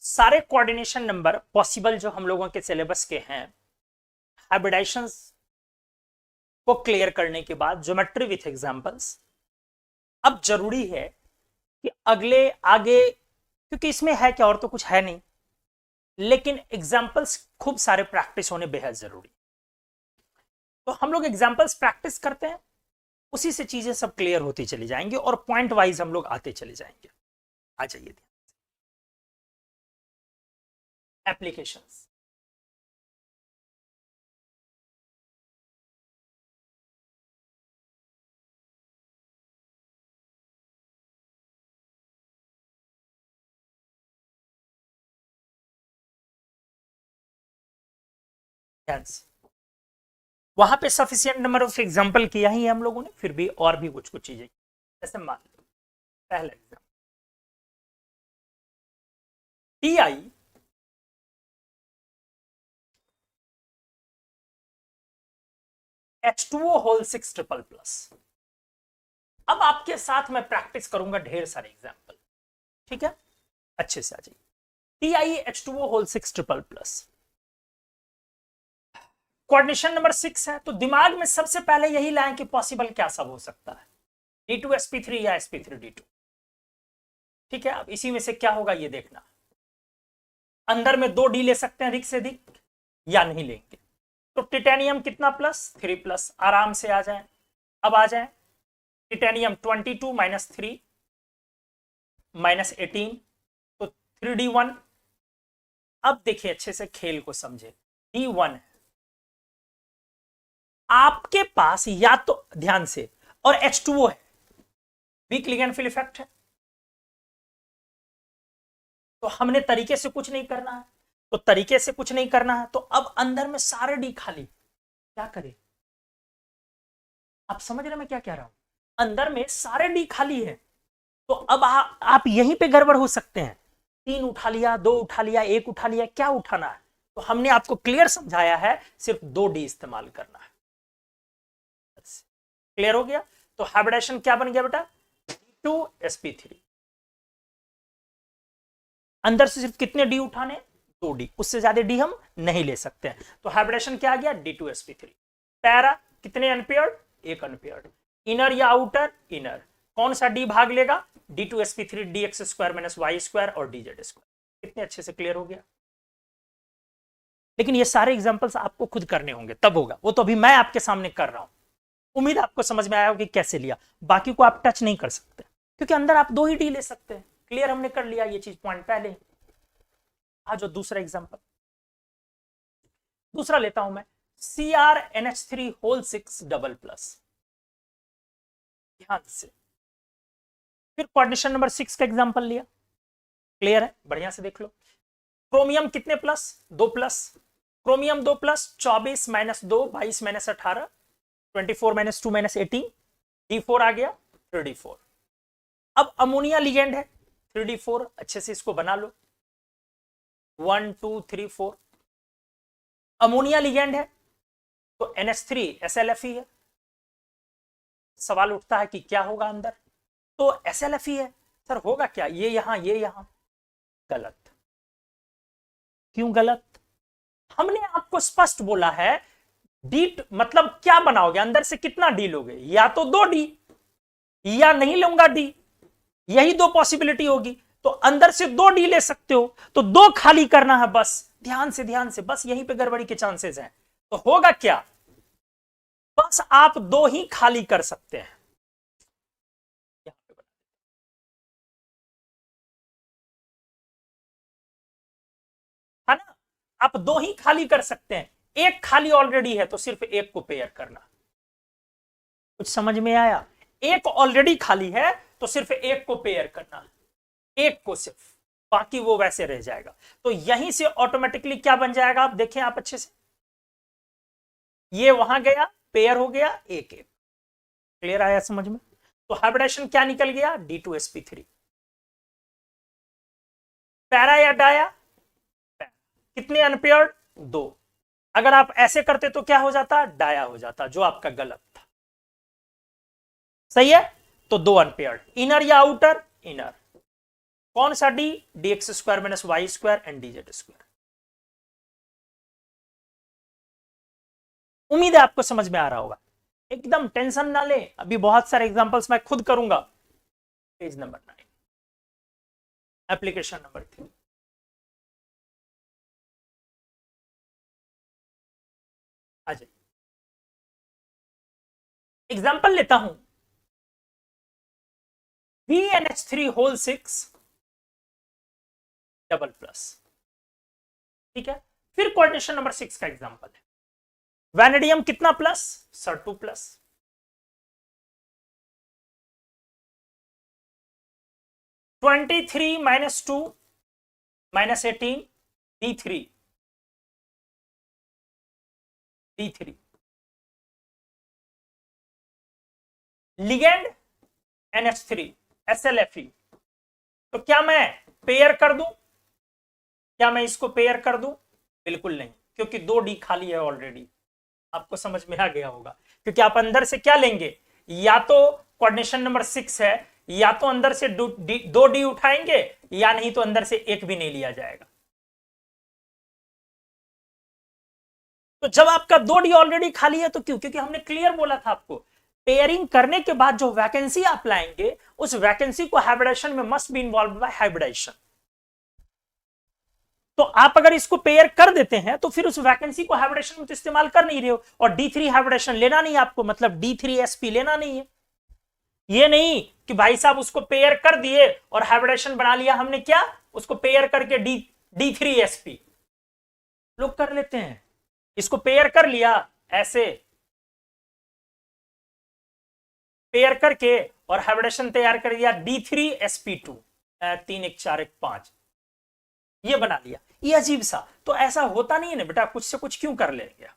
A: सारे कोऑर्डिनेशन नंबर पॉसिबल जो हम लोगों के सिलेबस के हैं, हाइब्रिडाइजेशंस को क्लियर करने के बाद ज्योमेट्री विथ एग्जांपल्स, अब जरूरी है कि अगले आगे, क्योंकि इसमें है क्या, और तो कुछ है नहीं, लेकिन एग्जांपल्स खूब सारे प्रैक्टिस होने बेहद जरूरी। तो हम लोग एग्जांपल्स प्रैक्टिस करते हैं, उसी से चीजें सब क्लियर होती चली जाएंगी और पॉइंट वाइज हम लोग आते चले जाएंगे। आ जाइए एप्लीकेशंस। वहां पे सफिशिएंट नंबर ऑफ एग्जांपल किया ही है हम लोगों ने, फिर भी और भी कुछ कुछ चीजें, जैसे मान लो पहला example, TI H2O whole 6 triple plus. अब आपके साथ मैं प्रैक्टिस करूंगा ढेर सारे एग्जांपल, ठीक है, अच्छे से आ जाइए। TI H2O whole 6 triple plus, coordination number 6 है, तो दिमाग में सबसे पहले यही लाएं कि पॉसिबल क्या सब हो सकता है, D2sp3 या sp3d2, ठीक है। अब इसी में से क्या होगा ये देखना, अंदर में 2D ले सकते हैं अधिक से अधिक या नहीं लेंगे। तो टिटेनियम कितना प्लस, 3 प्लस, आराम से आ जाए। अब आ जाए टिटेनियम 22 माइनस 3 माइनस 18, तो 3d1। अब देखिए अच्छे से खेल को समझे, d1 है आपके पास, या तो ध्यान से, और H2O है, वीक लिगेंड फिल इफेक्ट है, तो हमने तरीके से कुछ नहीं करना है, तो तरीके से कुछ नहीं करना है, तो अब अंदर में सारे डी खाली, क्या करें, आप समझ रहे मैं क्या कह रहा हूं, अंदर में सारे डी खाली है, तो अब आप यहीं पे गड़बड़ हो सकते हैं, 3 उठा लिया, 2 उठा लिया, 1 उठा लिया, क्या उठाना है, तो हमने आपको क्लियर समझाया है सिर्फ 2D इस्तेमाल करना है। क्लियर हो गया, तो हाइब्रिडेशन क्या बन गया बेटा, D2sp3, अंदर से सिर्फ कितने डी उठाने, 2D, उससे ज्यादा डी हम नहीं ले सकते हैं, तो हाइब्रिडेशन क्या आ गया, D2sp3। पैरा कितने अनपेयर्ड, 1 अनपेयर्ड, इनर या आउटर, इनर, कौन सा डी भाग लेगा, D2sp3 dx square minus Y square और dz स्क्वायर। कितने अच्छे से क्लियर हो गया। लेकिन ये सारे एग्जांपल्स आपको खुद करने होंगे, तब होगा, वो तो अभी मैं आपके सामने कर रहा हूं। उम्मीद आपको समझ में आया होगा कि कैसे लिया, बाकी को आप टच नहीं कर सकते, क्योंकि अंदर आप 2 ही डी ले सकते हैं। क्लियर, हमने कर लिया ये चीज पॉइंट पहले। आज दूसरा एग्जांपल, दूसरा लेता हूं मैं, CrNH3 होल 6 डबल प्लस। ध्यान से, फिर कोऑर्डिनेशन नंबर 6 का एग्जांपल लिया, क्लियर है, बढ़िया से देख लो। क्रोमियम कितने plus, 2 plus, chromium 2 plus, 24 minus 2 22 minus 18, 24 minus 2 minus 18, D4 आ गया 3D4। अब अमोनिया लिगेंड है 3D4, अच्छे से इसको बना लो 1 2 3 4। अमोनिया लिगेंड है तो NH3 SLF है। सवाल उठता है कि क्या होगा अंदर, तो SLF है सर, होगा क्या, ये यहां गलत। क्यों गलत? हमने आपको स्पष्ट बोला है डी मतलब क्या बनाओगे, अंदर से कितना डी लोगे, या तो 2D या नहीं लूंगा डी, यही दो पॉसिबिलिटी होगी। तो अंदर से 2D ले सकते हो, तो 2 खाली करना है बस, ध्यान से बस यहीं पे गड़बड़ी के चांसेस हैं। तो होगा क्या, बस आप 2 ही खाली कर सकते हैं। है ना, आप 2 ही खाली कर सकते हैं, एक खाली ऑलरेडी है तो सिर्फ एक को पेयर करना। कुछ समझ में आया? एक ऑलरेडी खाली है तो सिर्फ एक को पेयर करना, एक को सिर्फ, बाकी वो वैसे रह जाएगा। तो यहीं से ऑटोमेटिकली क्या बन जाएगा, आप देखें आप अच्छे से, ये वहां गया पेयर हो गया एक एक। क्लियर आया समझ में? तो हाइब्रिडेशन क्या निकल गया, D2sp3। पैरा या डाया, कितने अनपेयर्ड, 2। अगर आप ऐसे करते तो क्या हो जाता, डाया हो जाता, जो आपका गलत था। सही है, तो 2 अनपेयर्ड, इनर या आउटर, इनर। कौन सा D, dx² - y² and dz²। उम्मीद है आपको समझ में आ रहा होगा, एकदम टेंशन ना ले, अभी बहुत सारे एग्जांपल्स मैं खुद करूंगा। Page number 9, application number 3। आ जाइए, एग्जांपल लेता हूं, VNH3 6 डबल+। ठीक है, फिर कोऑर्डिनेशन नंबर 6 का एग्जांपल है, वैनेडियम कितना plus, sir 2+। 23 - 2 - 18 D3 ligand NH3 SLFE। तो क्या मैं पेयर कर दूं, क्या मैं इसको पेयर कर दूं, बिल्कुल नहीं, क्योंकि 2D खाली है ऑलरेडी। आपको समझ में आ गया होगा, क्योंकि आप अंदर से क्या लेंगे, या तो कोऑर्डिनेशन नंबर 6 है, या तो अंदर से 2D उठाएंगे, या नहीं तो अंदर से एक भी नहीं लिया जाएगा। तो जब आपका 2D ऑलरेडी खाली है तो क्यों, क्योंकि हमने क्लियर बोला था आपको, पेयरिंग करने के बाद जो वैकेंसी आप लाएंगे, उस वैकेंसी को हाइब्रिडेशन में must be involve by hybridization. तो आप अगर इसको पेयर कर देते हैं तो फिर उस वैकेंसी को हाइब्रिडेशन में तो इस्तेमाल कर नहीं रहे हो, और D3 हाइब्रिडेशन लेना नहीं आपको, मतलब D3sp लेना नहीं है। ये नहीं कि भाई साहब उसको पेयर कर दिए और हाइब्रिडेशन बना लिया हमने, क्या उसको पेयर करके D3sp लोग कर लेते हैं, इसको पेयर कर लिया ऐसे, पेयर करके और हाइब्रिडेशन तैयार कर दिया D3sp2 3 1 4 1 5, ये बना लिया, ये अजीब सा। तो ऐसा होता नहीं है ना बेटा, कुछ से कुछ क्यों कर लेंगे।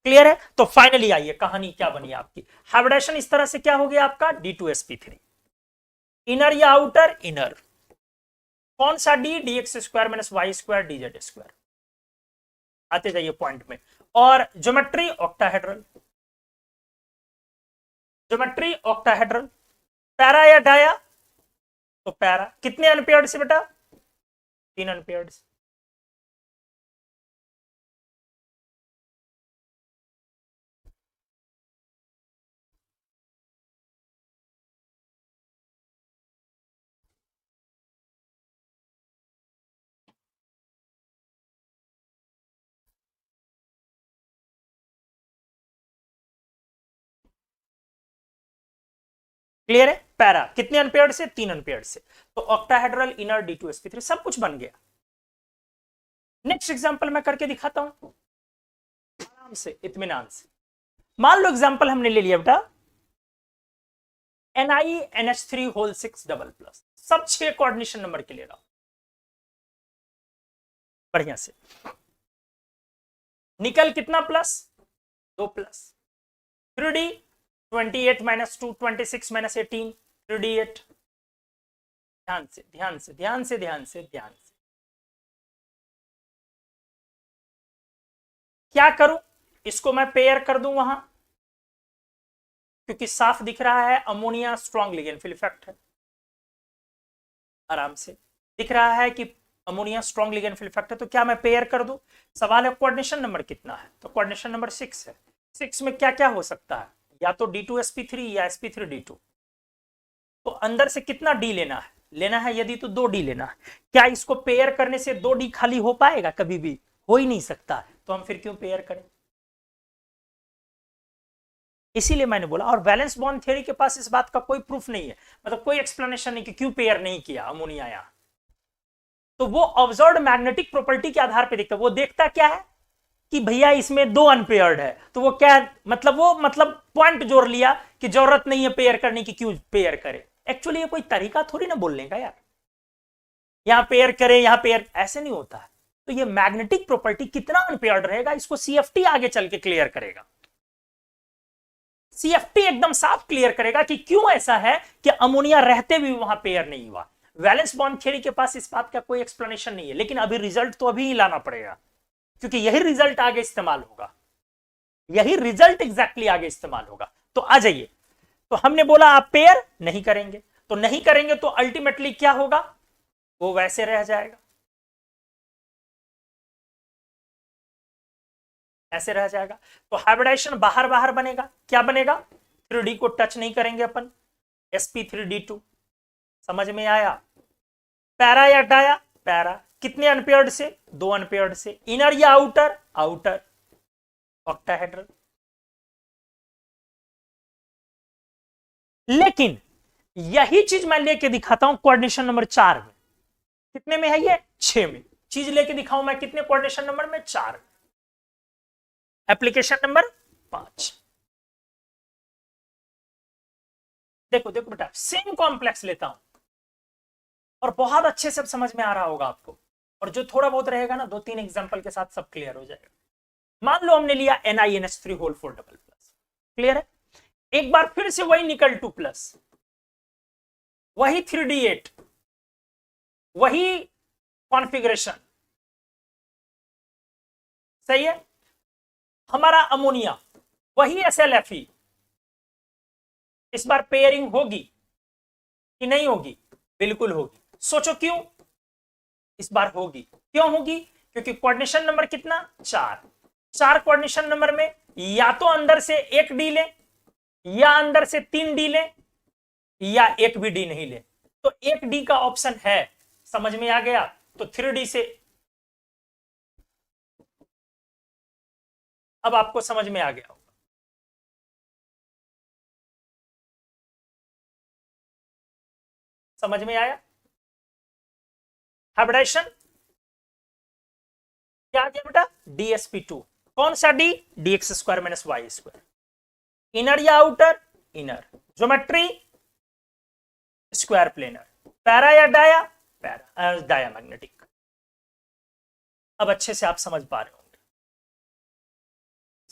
A: क्लियर है? तो फाइनली आइए कहानी क्या बनी आपकी, हाइब्रिडेशन इस तरह से क्या हो गया आपका D2sp3, इनर या आउटर, इनर। कौन सा डी, dx² - y² dz²। आते जाइए पॉइंट में, और geometry octahedral, geometry octahedral. Para या डाया, तो पैरा, कितने अनपेयर्ड से बेटा, 3 अनपेयर्ड से। क्लियर है? पैरा कितने अनपेयर्ड से, 3 अनपेयर्ड से। तो ऑक्टाहेड्रल, इनर, D2sp3 सब कुछ बन गया। नेक्स्ट एग्जांपल मैं करके दिखाता हूं आराम से, इत्मीनान से। मान लो एग्जांपल हमने ले लिया बेटा NiNH3 6 सब 6 कोऑर्डिनेशन नंबर के ले रहा हूं, बढ़िया से। निकल कितना plus, 2+। 3D 28 minus 2, 26 minus 18, 3d8। ध्यान से ध्यान से ध्यान से ध्यान से ध्यान से क्या करूं, इसको मैं पेयर कर दूं वहां, क्योंकि साफ दिख रहा है अमोनिया स्ट्रॉन्ग लिगेंड इफेक्ट है, आराम से दिख रहा है कि अमोनिया स्ट्रॉन्ग लिगेंड इफेक्ट है। तो क्या मैं पेयर कर दूं? सवाल है कोऑर्डिनेशन नंबर कितना है, तो कोऑर्डिनेशन नंबर 6 है। 6 में क्या क्या हो सकता है, या तो D2sp3 या sp3d2। तो अंदर से कितना डी लेना है यदि तो 2d लेना है। क्या इसको पेयर करने से 2d खाली हो पाएगा? कभी भी हो ही नहीं सकता, तो हम फिर क्यों पेयर करें? इसीलिए मैंने बोला, और वैलेंस बॉन्ड थ्योरी के पास इस बात का कोई प्रूफ नहीं है, मतलब कोई एक्सप्लेनेशन नहीं कि क्यों पेयर नहीं किया अमोनिया यहां। तो वो ऑब्जर्व्ड मैग्नेटिक प्रॉपर्टी के आधार पर देखता है। वो देखता क्या है कि भैया इसमें 2 अनपेयर्ड है, तो वो क्या मतलब, वो मतलब पॉइंट जोड़ लिया कि जरूरत नहीं है पेयर करने की, क्यों पेयर करे। एक्चुअली ये कोई तरीका थोड़ी ना बोलने का यार, यहां पेयर करे यहां पेयर, ऐसे नहीं होता है। तो ये मैग्नेटिक प्रॉपर्टी कितना अनपेयर्ड रहेगा, इसको सीएफटी आगे चल के क्लियर करेगा। सीएफटी एकदम साफ क्लियर करेगा कि क्यों ऐसा है कि अमोनिया रहते भी वहां पेयर नहीं हुआ। वैलेंस बॉन्ड थ्योरी के पास इस बात का कोई एक्सप्लेनेशन नहीं है, लेकिन अभी रिजल्ट तो अभी ही लाना पड़ेगा, क्योंकि यही रिजल्ट आगे इस्तेमाल होगा, यही रिजल्ट एग्जैक्टली आगे इस्तेमाल होगा। तो आ जाइए, तो हमने बोला आप पेयर नहीं करेंगे, तो नहीं करेंगे तो अल्टीमेटली क्या होगा, वो वैसे रह जाएगा, ऐसे रह जाएगा। तो हाइब्रिडाइजेशन बाहर बाहर बनेगा, क्या बनेगा, 3D को टच नहीं करेंगे अपन, sp3d2। समझ में आया? पैरा या डाया, पैरा, कितने अनपेयर्ड से, 2 अनपेयर्ड से, इनर या आउटर, आउटर, ऑक्टाहेड्रल। लेकिन यही चीज मैं लेके दिखाता हूं कोऑर्डिनेशन नंबर 4 में। कितने में है ये, 6 में। चीज लेके दिखाऊं मैं कितने, कोऑर्डिनेशन नंबर में 4, एप्लीकेशन नंबर 5। देखो देखो बेटा, सेम कॉम्प्लेक्स लेता हूं और बहुत अच्छे से समझ में आ रहा होगा आपको, और जो थोड़ा बहुत रहेगा ना 2-3 एग्जांपल के साथ सब क्लियर हो जाएगा। मान लो हमने लिया NiNH3 whole 4 double plus, clear है। एक बार फिर से वही निकल 2 प्लस, वही 3d8, वही कॉन्फ़िगरेशन, सही है। हमारा अमोनिया वही SLFE, इस बार पेयरिंग होगी कि नहीं होगी, बिल्कुल होगी। सोचो क्यों, इस बार होगी। क्यों होगी, क्योंकि कोऑर्डिनेशन नंबर कितना, 4 कोऑर्डिनेशन नंबर में या तो अंदर से 1 डी ले, या अंदर से 3 डी ले, या 1 भी डी नहीं ले। तो 1 डी का ऑप्शन है, समझ में आ गया। तो 3D से अब आपको समझ में आ गया होगा। समझ में आया? हाइब्रिडाइजेशन क्या आ गया बेटा, DsP2। कौन सा D, dx square minus Y square. Inner या outer, inner. Geometry square planar. Para या डाया, पैरा, डाया मैग्नेटिक। अब अच्छे से आप समझ पा रहे होंगे।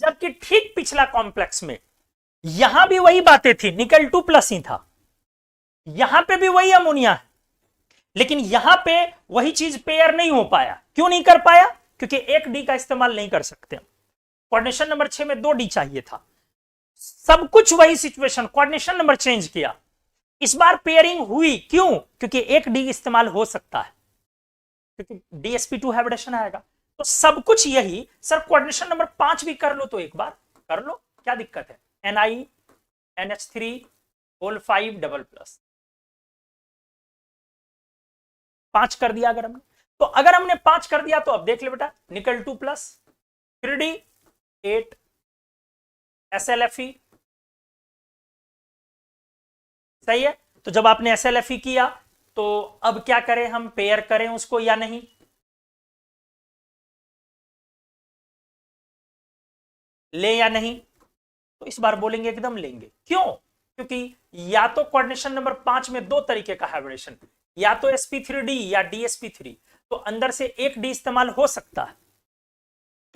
A: जबकि ठीक पिछला कॉम्प्लेक्स में यहां भी वही बातें थी, निकल 2 प्लस ही था, यहां पे भी वही अमोनिया है, लेकिन यहां पे वही चीज पेयर नहीं हो पाया। क्यों नहीं कर पाया, क्योंकि 1 डी का इस्तेमाल नहीं कर सकते। कोऑर्डिनेशन नंबर 6 में 2 डी चाहिए था, सब कुछ वही सिचुएशन, कोऑर्डिनेशन नंबर चेंज किया, इस बार पेयरिंग हुई। क्यों, क्योंकि 1 डी इस्तेमाल हो सकता है, क्योंकि DsP2 हाइब्रिडेशन आएगा। तो सब कुछ यही। सर कोऑर्डिनेशन नंबर 5 भी कर लो, तो एक बार कर लो, क्या दिक्कत है। NiNH3 होल 5 डबल प्लस, 5 कर दिया अगर हमने, तो अगर हमने 5 कर दिया तो अब देख ले बेटा, निकल 2 प्लस, 3D8, SLFE, सही है। तो जब आपने SLFE किया तो अब क्या करें हम, पेयर करें उसको या नहीं, ले या नहीं। तो इस बार बोलेंगे एकदम लेंगे। क्यों, क्योंकि या तो कोऑर्डिनेशन नंबर 5 में 2 तरीके का हाइब्रिडेशन, या तो sp3d या DsP3, तो अंदर से 1 डी इस्तेमाल हो सकता है,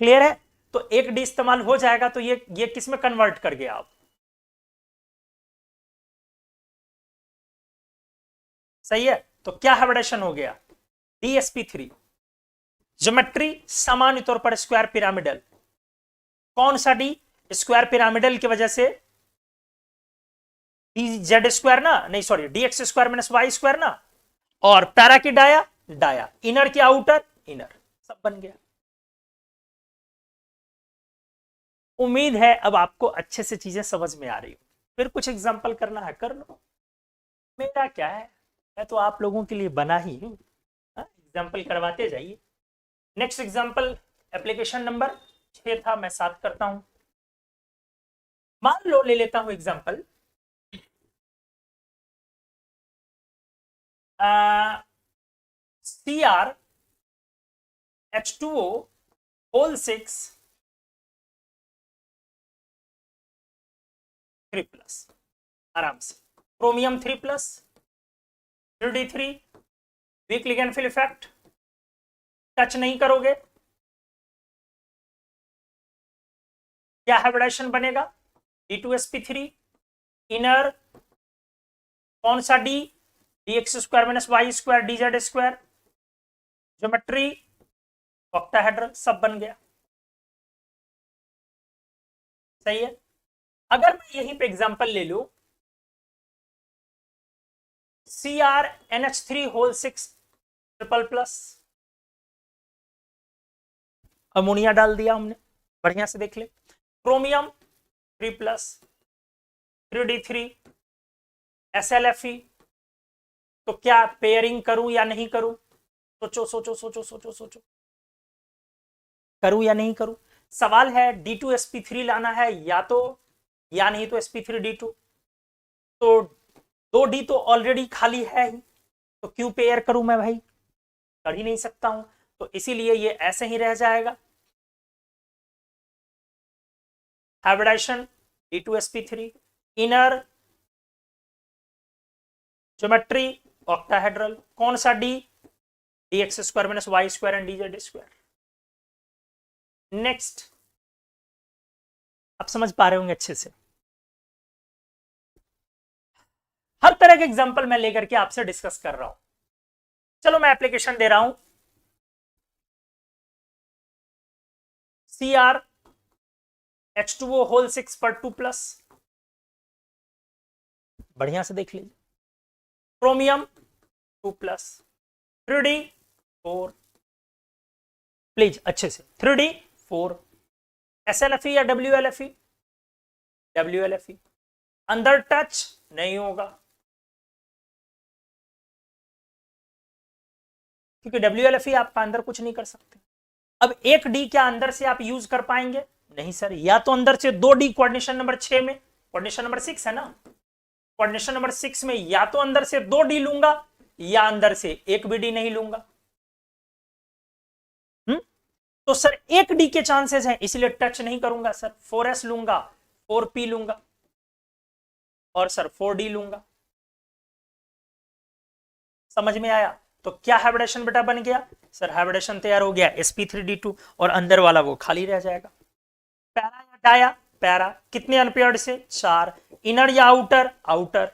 A: क्लियर है। तो 1 डी इस्तेमाल हो जाएगा तो ये किस में कन्वर्ट कर गया आप, सही है, तो क्या हाइब्रिडेशन हो गया, DsP3। ज्योमेट्री सामान्य तौर पर स्क्वायर पिरामिडल, कौन सा डी, स्क्वायर पिरामिडल की वजह से जेड स्क्वायर ना, नहीं sorry DX square minus Y square ना, और पैरा की डाया, डाया, इनर की आउटर, इनर, सब बन गया। उम्मीद है अब आपको अच्छे से चीजें समझ में आ रही हो। फिर कुछ एग्जांपल करना है कर लो, मेरा क्या है, मैं तो आप लोगों के लिए बना ही हूं, एग्जांपल करवाते जाइए। नेक्स्ट एग्जांपल एप्लीकेशन नंबर 6 था, मैं 7 करता हूं। मान लो ले लेता हूं एग्जांपल, CrH2O होल 6 3+, आराम से, chromium 3+, 3D3, weak ligand field effect, touch नहीं करोगे, क्या हाइब्रिडेशन बनेगा, D2sp3, इनर कौन सा D, DX square minus Y square DZ square, geometry octahedral, सब बन गया। सही है, अगर मैं यहीं पे एग्जांपल ले लू, CrNH3 होल 6 ट्रिपल+, अमोनिया डाल दिया हमने, बढ़िया से देख ले, क्रोमियम 3+, 3D3, SLFE, तो क्या पेयरिंग करूं या नहीं करूं, सोचो सोचो सोचो सोचो सोचो, करूं या नहीं करूं। सवाल है D2sp3 लाना है या नहीं तो sp3D2, तो 2D तो ऑलरेडी खाली है ही, तो क्यों पेयर करूं मैं भाई, कर ही नहीं सकता हूं, तो इसीलिए ये ऐसे ही रह जाएगा। Hybridisation D2sp3, inner geometry octahedral, कौन सा D, DX square minus Y square and DZ square. Next, आप समझ पा रहे होंगे अच्छे से, हर तरह के एग्जांपल मैं लेकर के आपसे डिस्कस कर रहा हूं। चलो मैं एप्लीकेशन दे रहा हूं, CrH2O होल 6 पर 2+, बढ़िया से देख लीजिए, क्रोमियम 2+, 3D4, प्लीज अच्छे से, 3D4, SLFE या WLFE, WLFE, अंदर टच नहीं होगा क्योंकि WLFE आपका अंदर कुछ नहीं कर सकते। अब एक डी क्या अंदर से आप यूज कर पाएंगे, नहीं सर, या तो अंदर से 2D कोऑर्डिनेशन नंबर 6 में, कोऑर्डिनेशन नंबर 6 है ना, कोऑर्डिनेशन नंबर 6 में या तो अंदर से 2D लूंगा या अंदर से एक भी डी नहीं लूंगा। तो सर एक डी के चांसेस हैं, इसलिए टच नहीं करूंगा सर, 4s लूंगा, 4p लूंगा और सर 4d लूंगा। समझ में आया, तो क्या हाइब्रिडेशन बेटा बन गया, सर हाइब्रिडेशन तैयार हो गया, sp3d2, और अंदर वाला वो खाली रह जाएगा। पैरा या डाया, पैरा कितने अनपेयर्ड से, 4, इनर या आउटर, आउटर।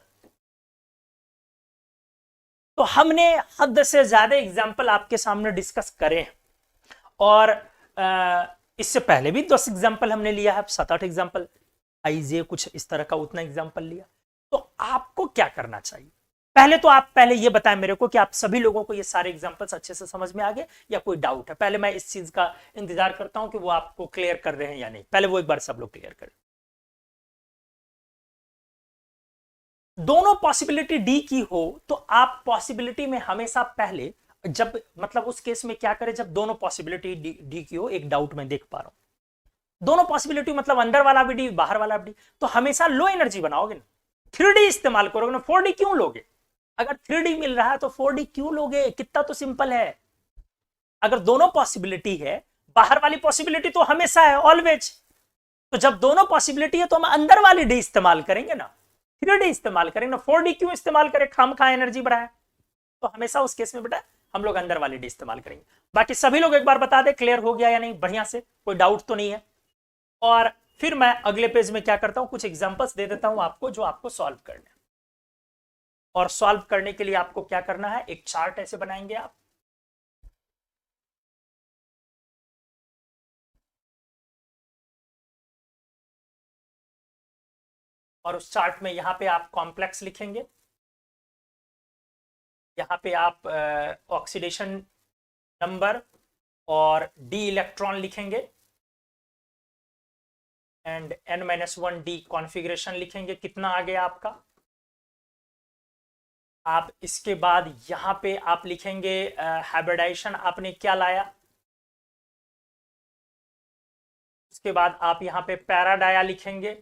A: तो हमने हद से ज्यादा एग्जाम्पल आपके सामने डिस्कस करे हैं, और इससे पहले भी 10 एग्जाम्पल हमने लिया है, 7-8 एग्जाम्पल, आइए कुछ इस तरह का उतना एग्जाम्पल लिया। तो आपको क्या करना चाहिए, पहले ये बताएं मेरे को कि आप सभी लोगों को ये सारे एग्जाम्पल्स अच्छे से समझ में आ गए या कोई डाउट है। पहले मैं इस चीज का इंतजार करता हूं कि वो आपको क्लियर कर रहे हैं या नहीं, पहले वो एक बार सब लोग क्लियर करें। दोनों पॉसिबिलिटी डी की हो तो आप पॉसिबिलिटी में हमेशा पहले, जब मतलब उस केस में क्या करें, जब दोनों पॉसिबिलिटी डी की हो, एक डाउट में देख पा रहा हूं, दोनों पॉसिबिलिटी मतलब अंदर वाला भी डी बाहर वाला भी डी, तो हमेशा लो एनर्जी बनाओगे ना, 3D इस्तेमाल करोगे ना, 4D क्यों लोगे, अगर 3D मिल रहा है तो 4D क्यों लोगे, कितना तो सिंपल है। अगर दोनों पॉसिबिलिटी है, बाहर वाली पॉसिबिलिटी तो हमेशा है ऑलवेज, तो जब दोनों पॉसिबिलिटी है तो हम अंदर वाली डी इस्तेमाल करेंगे ना, 3D इस्तेमाल करेंगे ना, 4D क्यों इस्तेमाल करें, खामखा एनर्जी बढ़ाए, तो हमेशा उस केस में बेटा हम लोग अंदर वाली डी इस्तेमाल करेंगे। बाकी सभी लोग एक बार बता दे क्लियर हो गया या नहीं, बढ़िया से, कोई डाउट तो नहीं है। और फिर मैं अगले पेज में क्या करता हूं, कुछ एग्जांपल्स दे देता हूं आपको जो आपको सॉल्व करना है। और सॉल्व करने के लिए आपको क्या करना है, एक चार्ट ऐसे बनाएंगे आप, और उस चार्ट में यहां पे आप कॉम्प्लेक्स लिखेंगे, यहां पे आप ऑक्सीडेशन नंबर और डी इलेक्ट्रॉन लिखेंगे एंड n-1 डी कॉन्फ़िगरेशन लिखेंगे, कितना आ गया आपका। आप इसके बाद यहां पे आप लिखेंगे हाइब्रिडाइजेशन आपने क्या लाया, उसके बाद आप यहां पे पैराडाया लिखेंगे,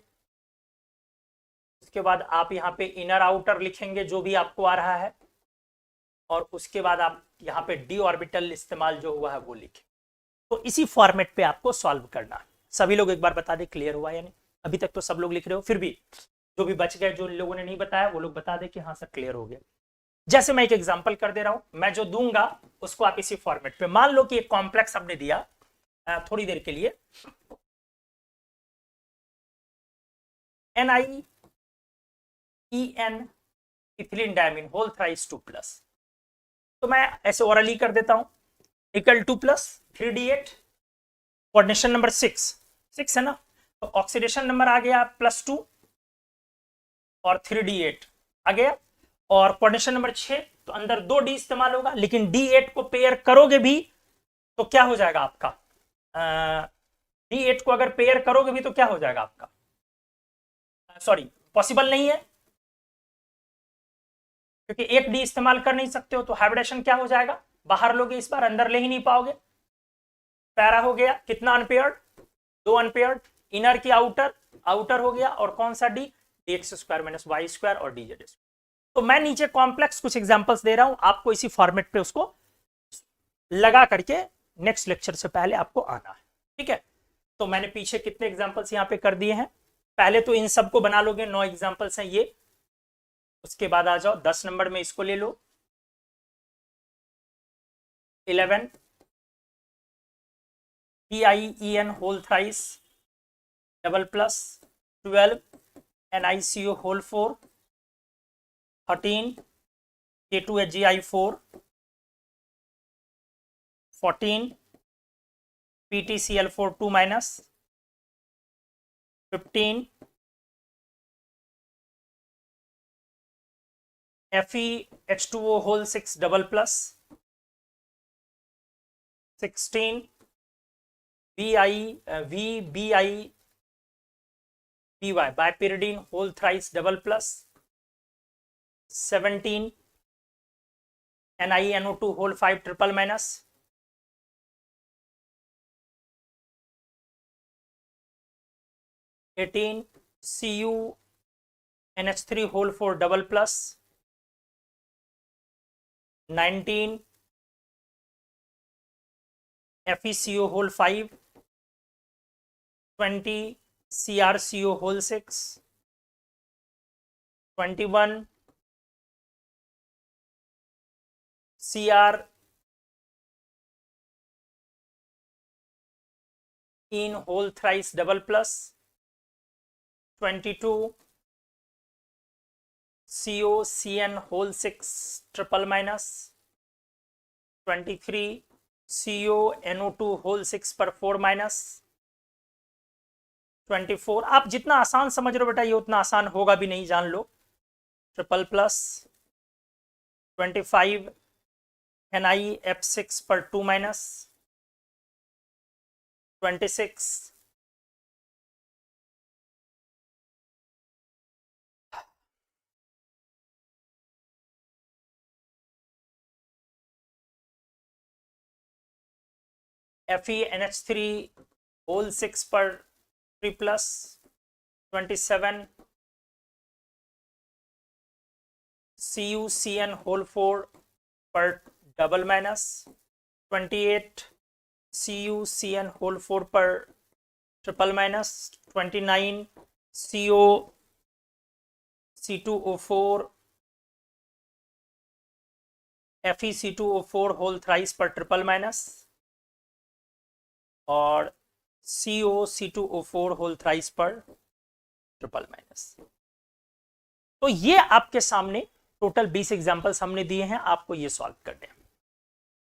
A: उसके बाद आप यहां पे इनर आउटर लिखेंगे जो भी आपको आ रहा है, और उसके बाद आप यहाँ पे डी ऑर्बिटल इस्तेमाल जो हुआ है वो लिखें। तो इसी फॉर्मेट पे आपको सॉल्व करना है। सभी लोग एक बार बता दे क्लियर हुआ या नहीं। अभी तक तो सब लोग लिख रहे हो, फिर भी जो भी बच गए, जो लोगों ने नहीं बताया वो लोग बता दे कि हाँ सर क्लियर हो गया। जैसे मैं एक एग्जांपल कर दे रहा हूं, मैं जो दूंगा उसको आप इसी फॉर्मेट पे, मान लो कि एक कॉम्प्लेक्स हमने दिया थोड़ी देर के लिए, NiEn ethylene diamine whole thrice 2+, तो मैं ऐसे ओरली कर देता हूं, इक्वल 2+ 3d8, कोऑर्डिनेशन नंबर 6 है ना, तो ऑक्सीडेशन नंबर आ गया +2 और 3d8 आ गया, और कोऑर्डिनेशन नंबर 6, तो अंदर 2d इस्तेमाल होगा, लेकिन d8 को पेयर करोगे भी तो क्या हो जाएगा आपका, d8 को अगर पेयर करोगे भी तो क्या हो जाएगा आपका, सॉरी पॉसिबल नहीं है, क्योंकि एक डी इस्तेमाल कर नहीं सकते हो, तो हाइब्रिडेशन क्या हो जाएगा, बाहर लोगे इस बार, अंदर ले ही नहीं पाओगे, पैरा हो गया, कितना अनपेयर्ड, 2 अनपेयर्ड, इनर की आउटर हो गया, और कौन सा डी, dx² - y² और dz²। तो मैं नीचे कॉम्प्लेक्स कुछ एग्जांपल्स दे रहा हूं, आपको इसी फॉर्मेट पे उसको लगा करके नेक्स्ट लेक्चर से पहले आपको आना है, ठीक है। तो मैंने पीछे कितने एग्जांपल्स यहाँ पे कर दिए हैं, पहले तो इन सबको बना लोगे, 9 एग्जांपल्स हैं ये, उसके बाद आ जाओ 10 नंबर में इसको ले लो, 11 PIEN whole thrice double+, 12 NiCO whole 4, 13 K2HgI4, 14 PtCl4 2-, 15 FeH2O whole 6 double+, 16 VBIPY bipyridine whole thrice double+, 17 NiNO2 whole 5 triple-, 18 CuNH3 whole 4 double+, 19 FeCO whole 5, 20 CrCO whole 6, 21 Cr in whole thrice double+, 22 COCN whole 6 triple-, 23 CONO2 whole 6 पर 4-, 24, आप जितना आसान समझ रहे हो बेटा, ये उतना आसान होगा भी नहीं, जान लो, ट्रिपल+, 25 NiF6 पर 2-, 26 FeNH3 होल 6 पर 3+, 27 CuCN होल 4 पर डबल-, 28 CuCN होल 4 पर triple-, 29 CoC2O4 FeC2O4 whole thrice पर ट्रिपल-, और CoC2O4 होल थ्राइस पर ट्रिपल-। तो ये आपके सामने टोटल 20 एग्जाम्पल्स हमने दिए हैं, आपको ये सॉल्व करने हैं।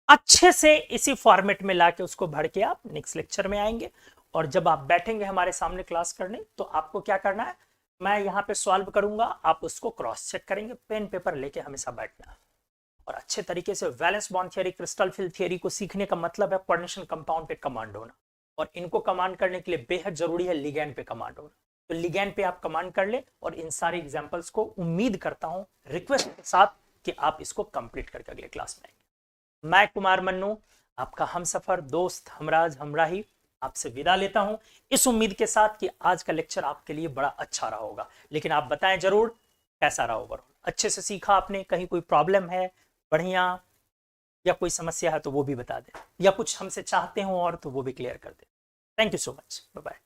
A: अच्छे से इसी फॉर्मेट में लाके उसको भर के आप नेक्स्ट लेक्चर में आएंगे, और जब आप बैठेंगे हमारे सामने क्लास करने, तो आपको क्या करना है, मैं यहाँ पे सॉल्व करूंगा, आप उसको क्रॉस चेक करेंगे, पेन पेपर लेके हमेशा बैठना है। और अच्छे तरीके से valence bond theory, crystal field theory को सीखने का मतलब है कोऑर्डिनेशन कंपाउंड पे कमांड होना, और इनको कमांड करने के लिए बेहद जरूरी है लिगैंड पे कमांड होना। तो लिगैंड पे आप कमांड कर ले, और इन सारे एग्जाम्पल्स को उम्मीद करता हूं रिक्वेस्ट के साथ कि आप इसको कंप्लीट करके अगले क्लास में आएंगे। मैं कुमार मन्नू, आपका हमसफर, दोस्त, हमराज, हमराही, आपसे विदा लेता हूं, इस उम्मीद के साथ कि आज का लेक्चर आपके लिए बड़ा अच्छा रहा होगा। लेकिन आप बताएं जरूर कैसा रहा ओवरऑल, अच्छे से सीखा आपने, कहीं कोई प्रॉब्लम है बढ़िया, या कोई समस्या है तो वो भी बता दें, या कुछ हमसे चाहते हो और तो वो भी क्लियर कर दें। Thank you so much, bye bye.